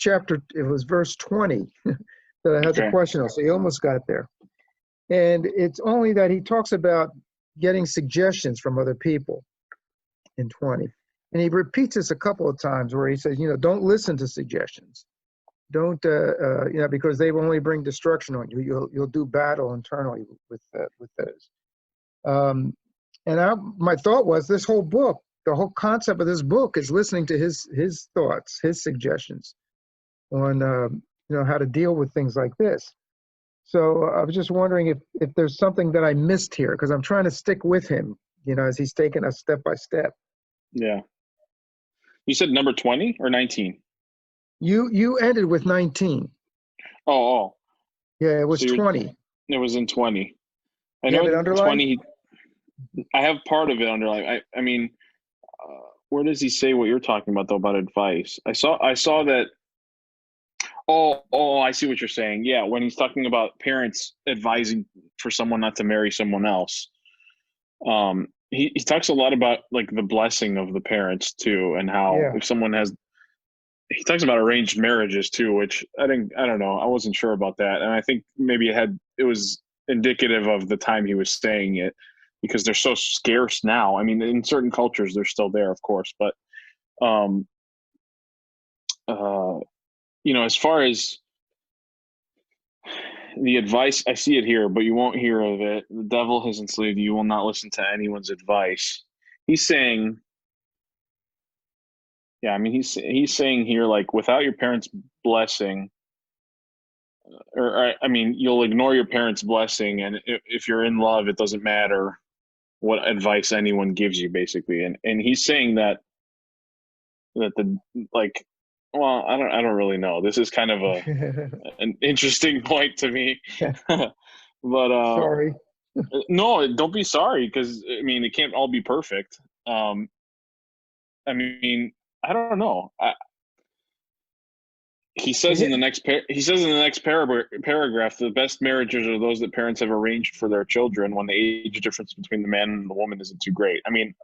verse 20 that I had the question on, so you almost got there. And it's only that he talks about getting suggestions from other people in 20. And he repeats this a couple of times where he says, don't listen to suggestions. Don't, because they will only bring destruction on you. You'll do battle internally with those. And my thought was, this whole book, the whole concept of this book is listening to his thoughts, his suggestions on, how to deal with things like this. So I was just wondering if there's something that I missed here, because I'm trying to stick with him, as he's taking us step by step. Yeah. You said number 20 or 19? You ended with 19. Oh. Yeah, it was 20. It was in 20. I You know have it underlined? 20. I have part of it underlined. I mean, where does he say what you're talking about though, about advice? I saw that. Oh, I see what you're saying. Yeah, when he's talking about parents advising for someone not to marry someone else. he talks a lot about like the blessing of the parents too, and how Yeah. if someone has, he talks about arranged marriages too, which I don't know, I wasn't sure about that, and I think maybe it was indicative of the time he was saying it, because they're so scarce now. I mean, in certain cultures they're still there, of course, but um as far as the advice, I see it here, but you won't hear of it. The devil has enslaved you. You will not listen to anyone's advice. He's saying, yeah, I mean, he's saying here, like, without your parents' blessing, or I mean, you'll ignore your parents' blessing, and if you're in love, it doesn't matter what advice anyone gives you, basically. And he's saying that the like, well, I don't really know. This is kind of an interesting point to me, but Sorry. no, don't be sorry, because I mean, it can't all be perfect. I mean, I don't know. He says in the next paragraph, the best marriages are those that parents have arranged for their children when the age difference between the man and the woman isn't too great. I mean,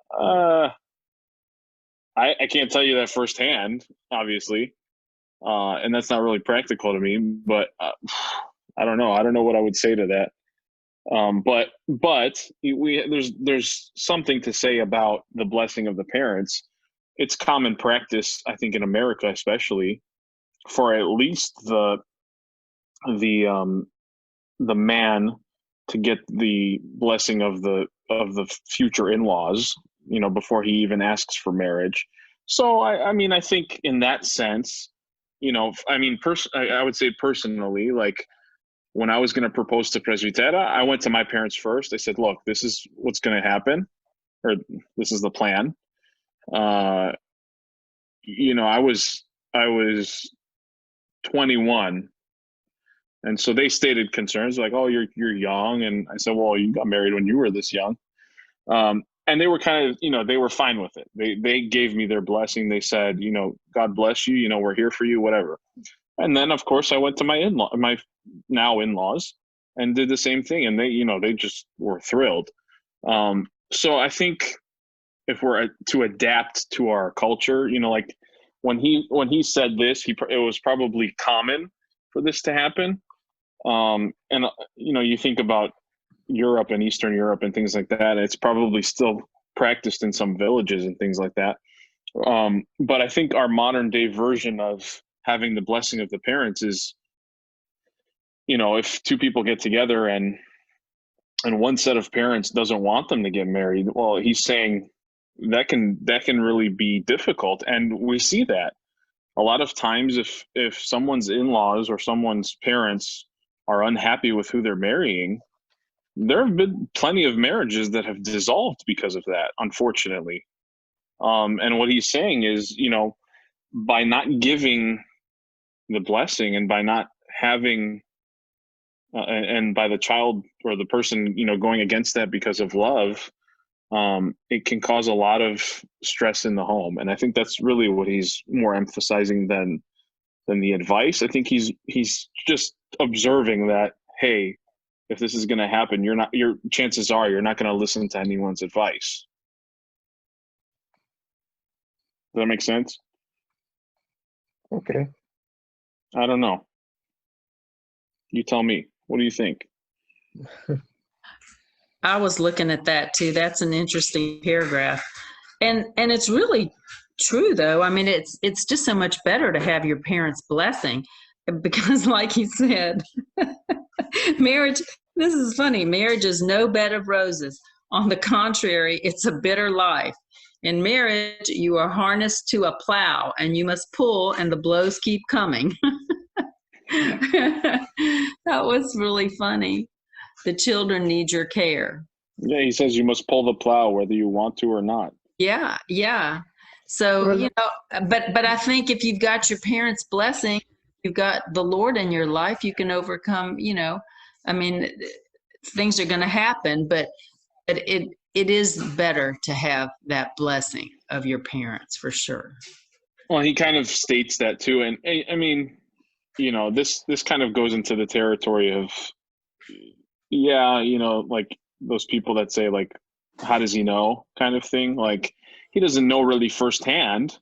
I can't tell you that firsthand, obviously, and that's not really practical to me. But I don't know. I don't know what I would say to that. But there's something to say about the blessing of the parents. It's common practice, I think, in America, especially, for at least the man to get the blessing of the future in-laws, before he even asks for marriage. So I mean, I think in that sense, I mean, I would say personally, like, when I was going to propose to Presbytera, I went to my parents first. I said, look, this is what's going to happen, or this is the plan. I was 21, and so they stated concerns like, oh, you're young. And I said, well, you got married when you were this young. And they were kind of, they were fine with it. They gave me their blessing. They said, God bless you, we're here for you, whatever. And then, of course, I went to my now in-laws, and did the same thing. And they just were thrilled. So I think if we're to adapt to our culture, like when he said this, it was probably common for this to happen. And you think about Europe and Eastern Europe and things like that, it's probably still practiced in some villages and things like that. But I think our modern day version of having the blessing of the parents is, if two people get together and one set of parents doesn't want them to get married, well, he's saying that can really be difficult. And we see that a lot of times, if someone's in-laws or someone's parents are unhappy with who they're marrying, there have been plenty of marriages that have dissolved because of that, unfortunately. And what he's saying is, by not giving the blessing, and by not having, and by the child or the person, going against that because of love, it can cause a lot of stress in the home. And I think that's really what he's more emphasizing than the advice. I think he's just observing that, hey, if this is going to happen, your chances are you're not going to listen to anyone's advice. Does that make sense? Okay. I don't know. You tell me. What do you think? I was looking at that too. That's an interesting paragraph. And it's really true though. I mean, it's just so much better to have your parents' blessing, because like you said, marriage, this is funny. Marriage is no bed of roses. On the contrary, it's a bitter life. In marriage, you are harnessed to a plow and you must pull, and the blows keep coming. That was really funny. The children need your care. Yeah, he says you must pull the plow whether you want to or not. Yeah, yeah. So, but I think if you've got your parents' blessing, you've got the Lord in your life, you can overcome, I mean, things are going to happen, but it is better to have that blessing of your parents for sure. Well, he kind of states that too. And I mean, this kind of goes into the territory of, yeah, like those people that say, like, how does he know kind of thing. Like, he doesn't know really firsthand,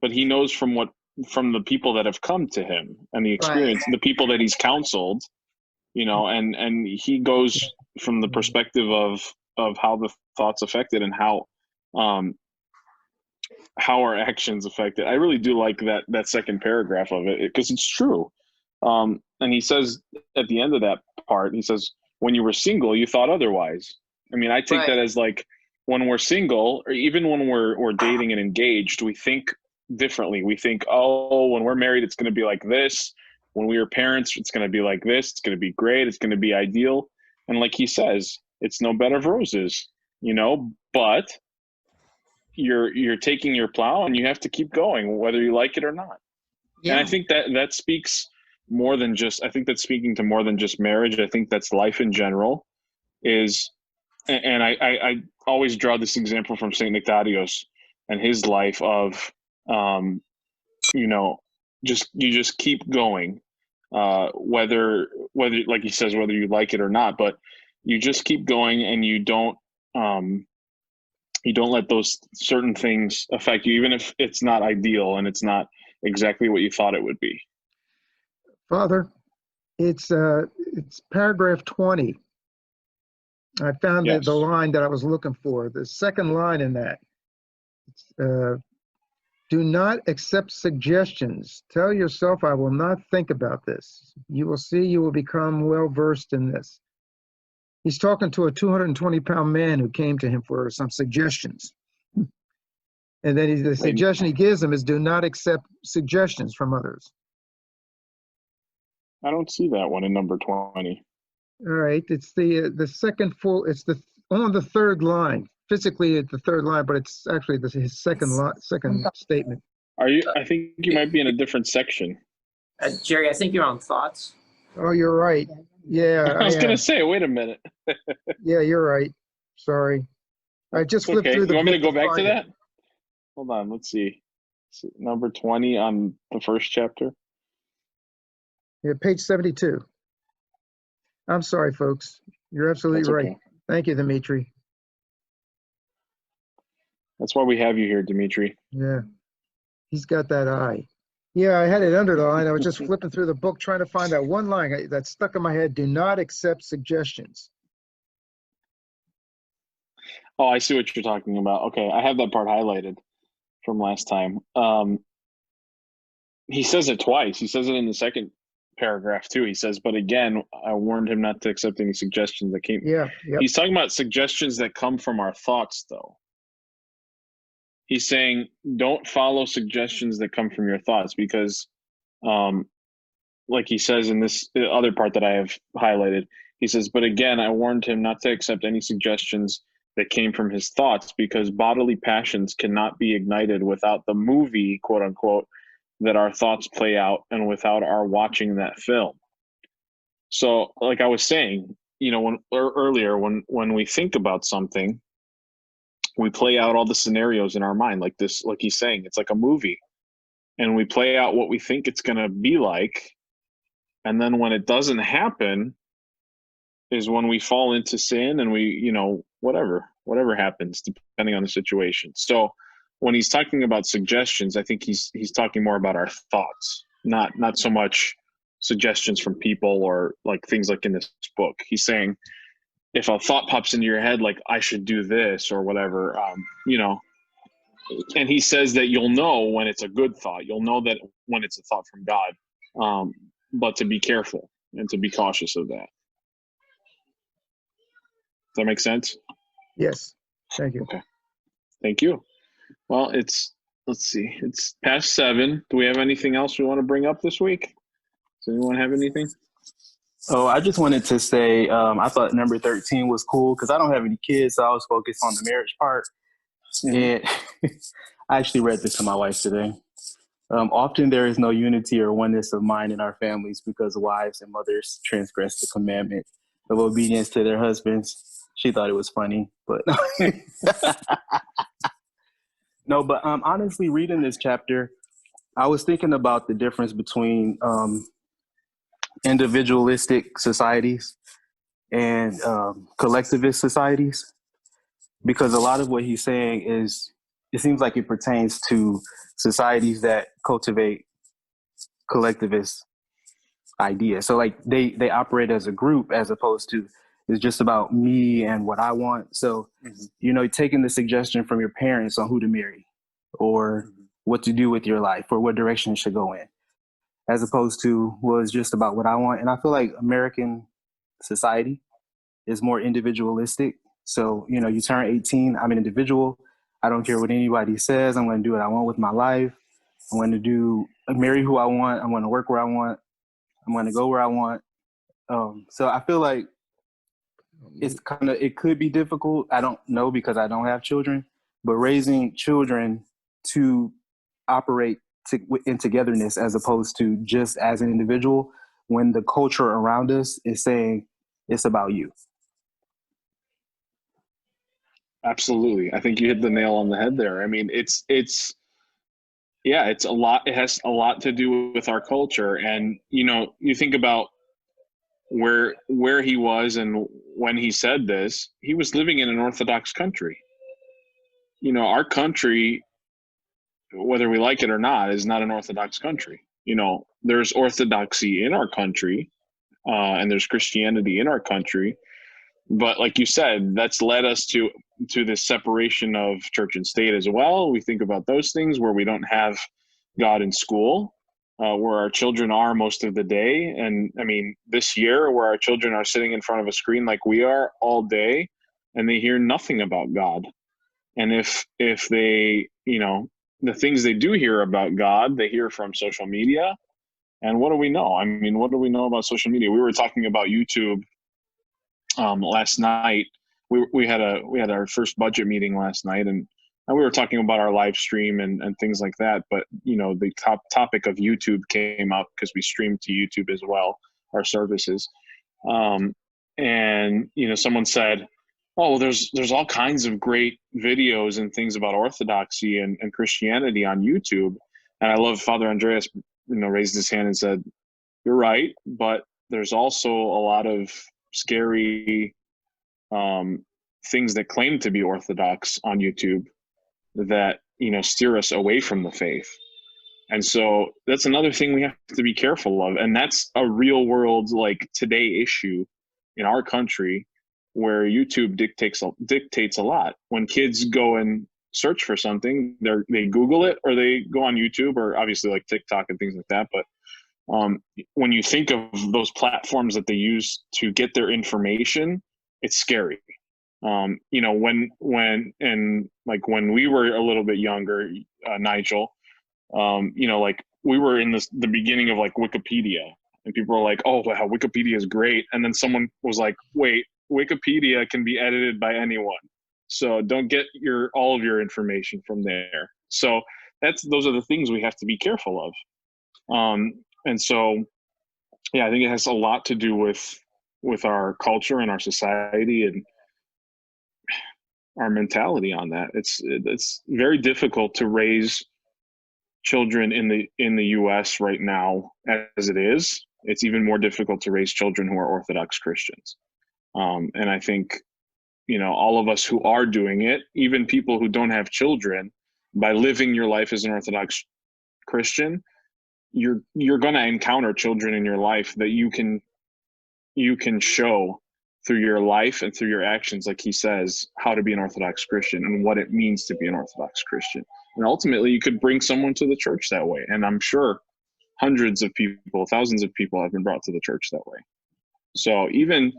but he knows from the people that have come to him and the experience, the people that he's counseled, and he goes from the perspective of how the thoughts affected and how our actions affected. I really do like that second paragraph of it, because it's true. And he says at the end of that part, he says, when you were single, you thought otherwise. I mean, I take that as like, when we're single, or even when we're dating and engaged, we think differently. We think, oh, when we're married, it's going to be like this. When we are parents, it's going to be like this. It's going to be great. It's going to be ideal. And like he says, it's no bed of roses, but you're taking your plow and you have to keep going, whether you like it or not. Yeah. And I think that speaks more than just, I think that's speaking to more than just marriage. I think that's life in general is, and I always draw this example from Saint Nektarios and his life of, you just keep going, whether like he says, whether you like it or not, but you just keep going, and you don't let those certain things affect you, even if it's not ideal and it's not exactly what you thought it would be. Father, it's paragraph 20. I found Yes. the line that I was looking for. The second line in that. Do not accept suggestions. Tell yourself, I will not think about this. You will see you will become well versed in this. He's talking to a 220-pound man who came to him for some suggestions. And then the suggestion he gives him is do not accept suggestions from others. I don't see that one in number 20. All right, it's the second full, it's on the third line. Physically at the third line, but it's actually his second statement. I think you might be in a different section. Jerry, I think you're on thoughts. Oh, you're right. Yeah, I was going to say, wait a minute. Yeah, you're right. Sorry. I just flipped through the You want me to book go back to find that? Hold on, let's see. Number 20 on the first chapter. Yeah, page 72. I'm sorry, folks. You're absolutely That's right. okay. Thank you, Dimitri. That's why we have you here, Dimitri. Yeah, he's got that eye. Yeah, I had it underlined. I was just flipping through the book trying to find that one line that stuck in my head. Do not accept suggestions. Oh, I see what you're talking about. Okay, I have that part highlighted from last time. He says it twice. He says it in the second paragraph too. He says, but again, I warned him not to accept any suggestions that came. Yeah, yep. He's talking about suggestions that come from our thoughts, though. He's saying, don't follow suggestions that come from your thoughts, because like he says in this other part that I have highlighted, he says, but again, I warned him not to accept any suggestions that came from his thoughts, because bodily passions cannot be ignited without the movie, quote unquote, that our thoughts play out, and without our watching that film. So like I was saying, earlier, when we think about something, we play out all the scenarios in our mind, like he's saying, it's like a movie, and we play out what we think it's going to be like. And then when it doesn't happen is when we fall into sin, and we, whatever happens, depending on the situation. So when he's talking about suggestions, I think he's talking more about our thoughts, not so much suggestions from people or like things like in this book. He's saying, if a thought pops into your head, like I should do this or whatever, and he says that you'll know when it's a good thought. You'll know that when it's a thought from God, but to be careful and to be cautious of that. Does that make sense? Yes. Thank you. Okay. Thank you. Well, let's see. It's past 7. Do we have anything else we want to bring up this week? Does anyone have anything? Oh, I just wanted to say I thought number 13 was cool because I don't have any kids, so I was focused on the marriage part. And I actually read this to my wife today. Often there is no unity or oneness of mind in our families because wives and mothers transgress the commandment of obedience to their husbands. She thought it was funny, but no. But honestly, reading this chapter, I was thinking about the difference between individualistic societies and collectivist societies. because a lot of what he's saying is, it seems like it pertains to societies that cultivate collectivist ideas. So like they operate as a group as opposed to it's just about me and what I want. So, you know, taking the suggestion from your parents on who to marry or what to do with your life or what direction it should go in, as opposed to, well, it's just about what I want. And I feel like American society is more individualistic. So, you know, you turn 18, I'm an individual. I don't care what anybody says. I'm going to do what I want with my life. I'm going to marry who I want. I'm going to work where I want. I'm going to go where I want. So I feel like it could be difficult. I don't know because I don't have children, but raising children to operate in togetherness as opposed to just as an individual when the culture around us is saying it's about you. Absolutely. I think you hit the nail on the head there. I mean, it's a lot. It has a lot to do with our culture. And, you know, you think about where he was and when he said this, he was living in an Orthodox country. You know, our country, whether we like it or not, is not an Orthodox country. You know, there's Orthodoxy in our country, and there's Christianity in our country. But like you said, that's led us to this separation of church and state as well. We think about those things where we don't have God in school, where our children are most of the day. And I mean, this year where our children are sitting in front of a screen like we are all day, and they hear nothing about God. And if they, you know, the things they do hear about God, they hear from social media. And what do we know? I mean, what do we know about social media? We were talking about YouTube last night. We had our first budget meeting last night, and we were talking about our live stream and things like that. But you know, the topic of YouTube came up because we stream to YouTube as well, our services. And you know, someone said, "Oh, well, there's all kinds of great videos and things about Orthodoxy and Christianity on YouTube." And I love Father Andreas, you know, raised his hand and said, "You're right, but there's also a lot of scary things that claim to be Orthodox on YouTube that, you know, steer us away from the faith." And so that's another thing we have to be careful of. And that's a real world, like today issue in our country where YouTube dictates a lot. When kids go and search for something, they Google it or they go on YouTube or obviously like TikTok and things like that. But when you think of those platforms that they use to get their information, it's scary. You know, when we were a little bit younger, Nigel, you know, like we were in the beginning of like Wikipedia, and people were like, "Oh, wow, Wikipedia is great." And then someone was like, "Wait, Wikipedia can be edited by anyone, so don't get all of your information from there." So those are the things we have to be careful of. And so, yeah, I think it has a lot to do with our culture and our society and our mentality on that. It's very difficult to raise children in the U.S. right now as it is. It's even more difficult to raise children who are Orthodox Christians. And I think, you know, all of us who are doing it, even people who don't have children, by living your life as an Orthodox Christian, you're going to encounter children in your life that you can show through your life and through your actions, like he says, how to be an Orthodox Christian and what it means to be an Orthodox Christian. And ultimately, you could bring someone to the church that way. And I'm sure hundreds of people, thousands of people have been brought to the church that way. So even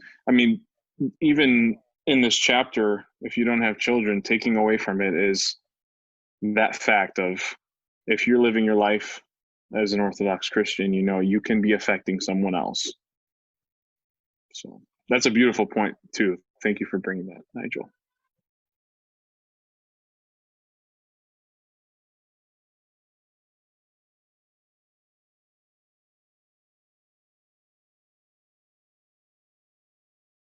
in this chapter, if you don't have children, taking away from it is that fact of, if you're living your life as an Orthodox Christian, you know, you can be affecting someone else. So that's a beautiful point too. Thank you for bringing that, Nigel.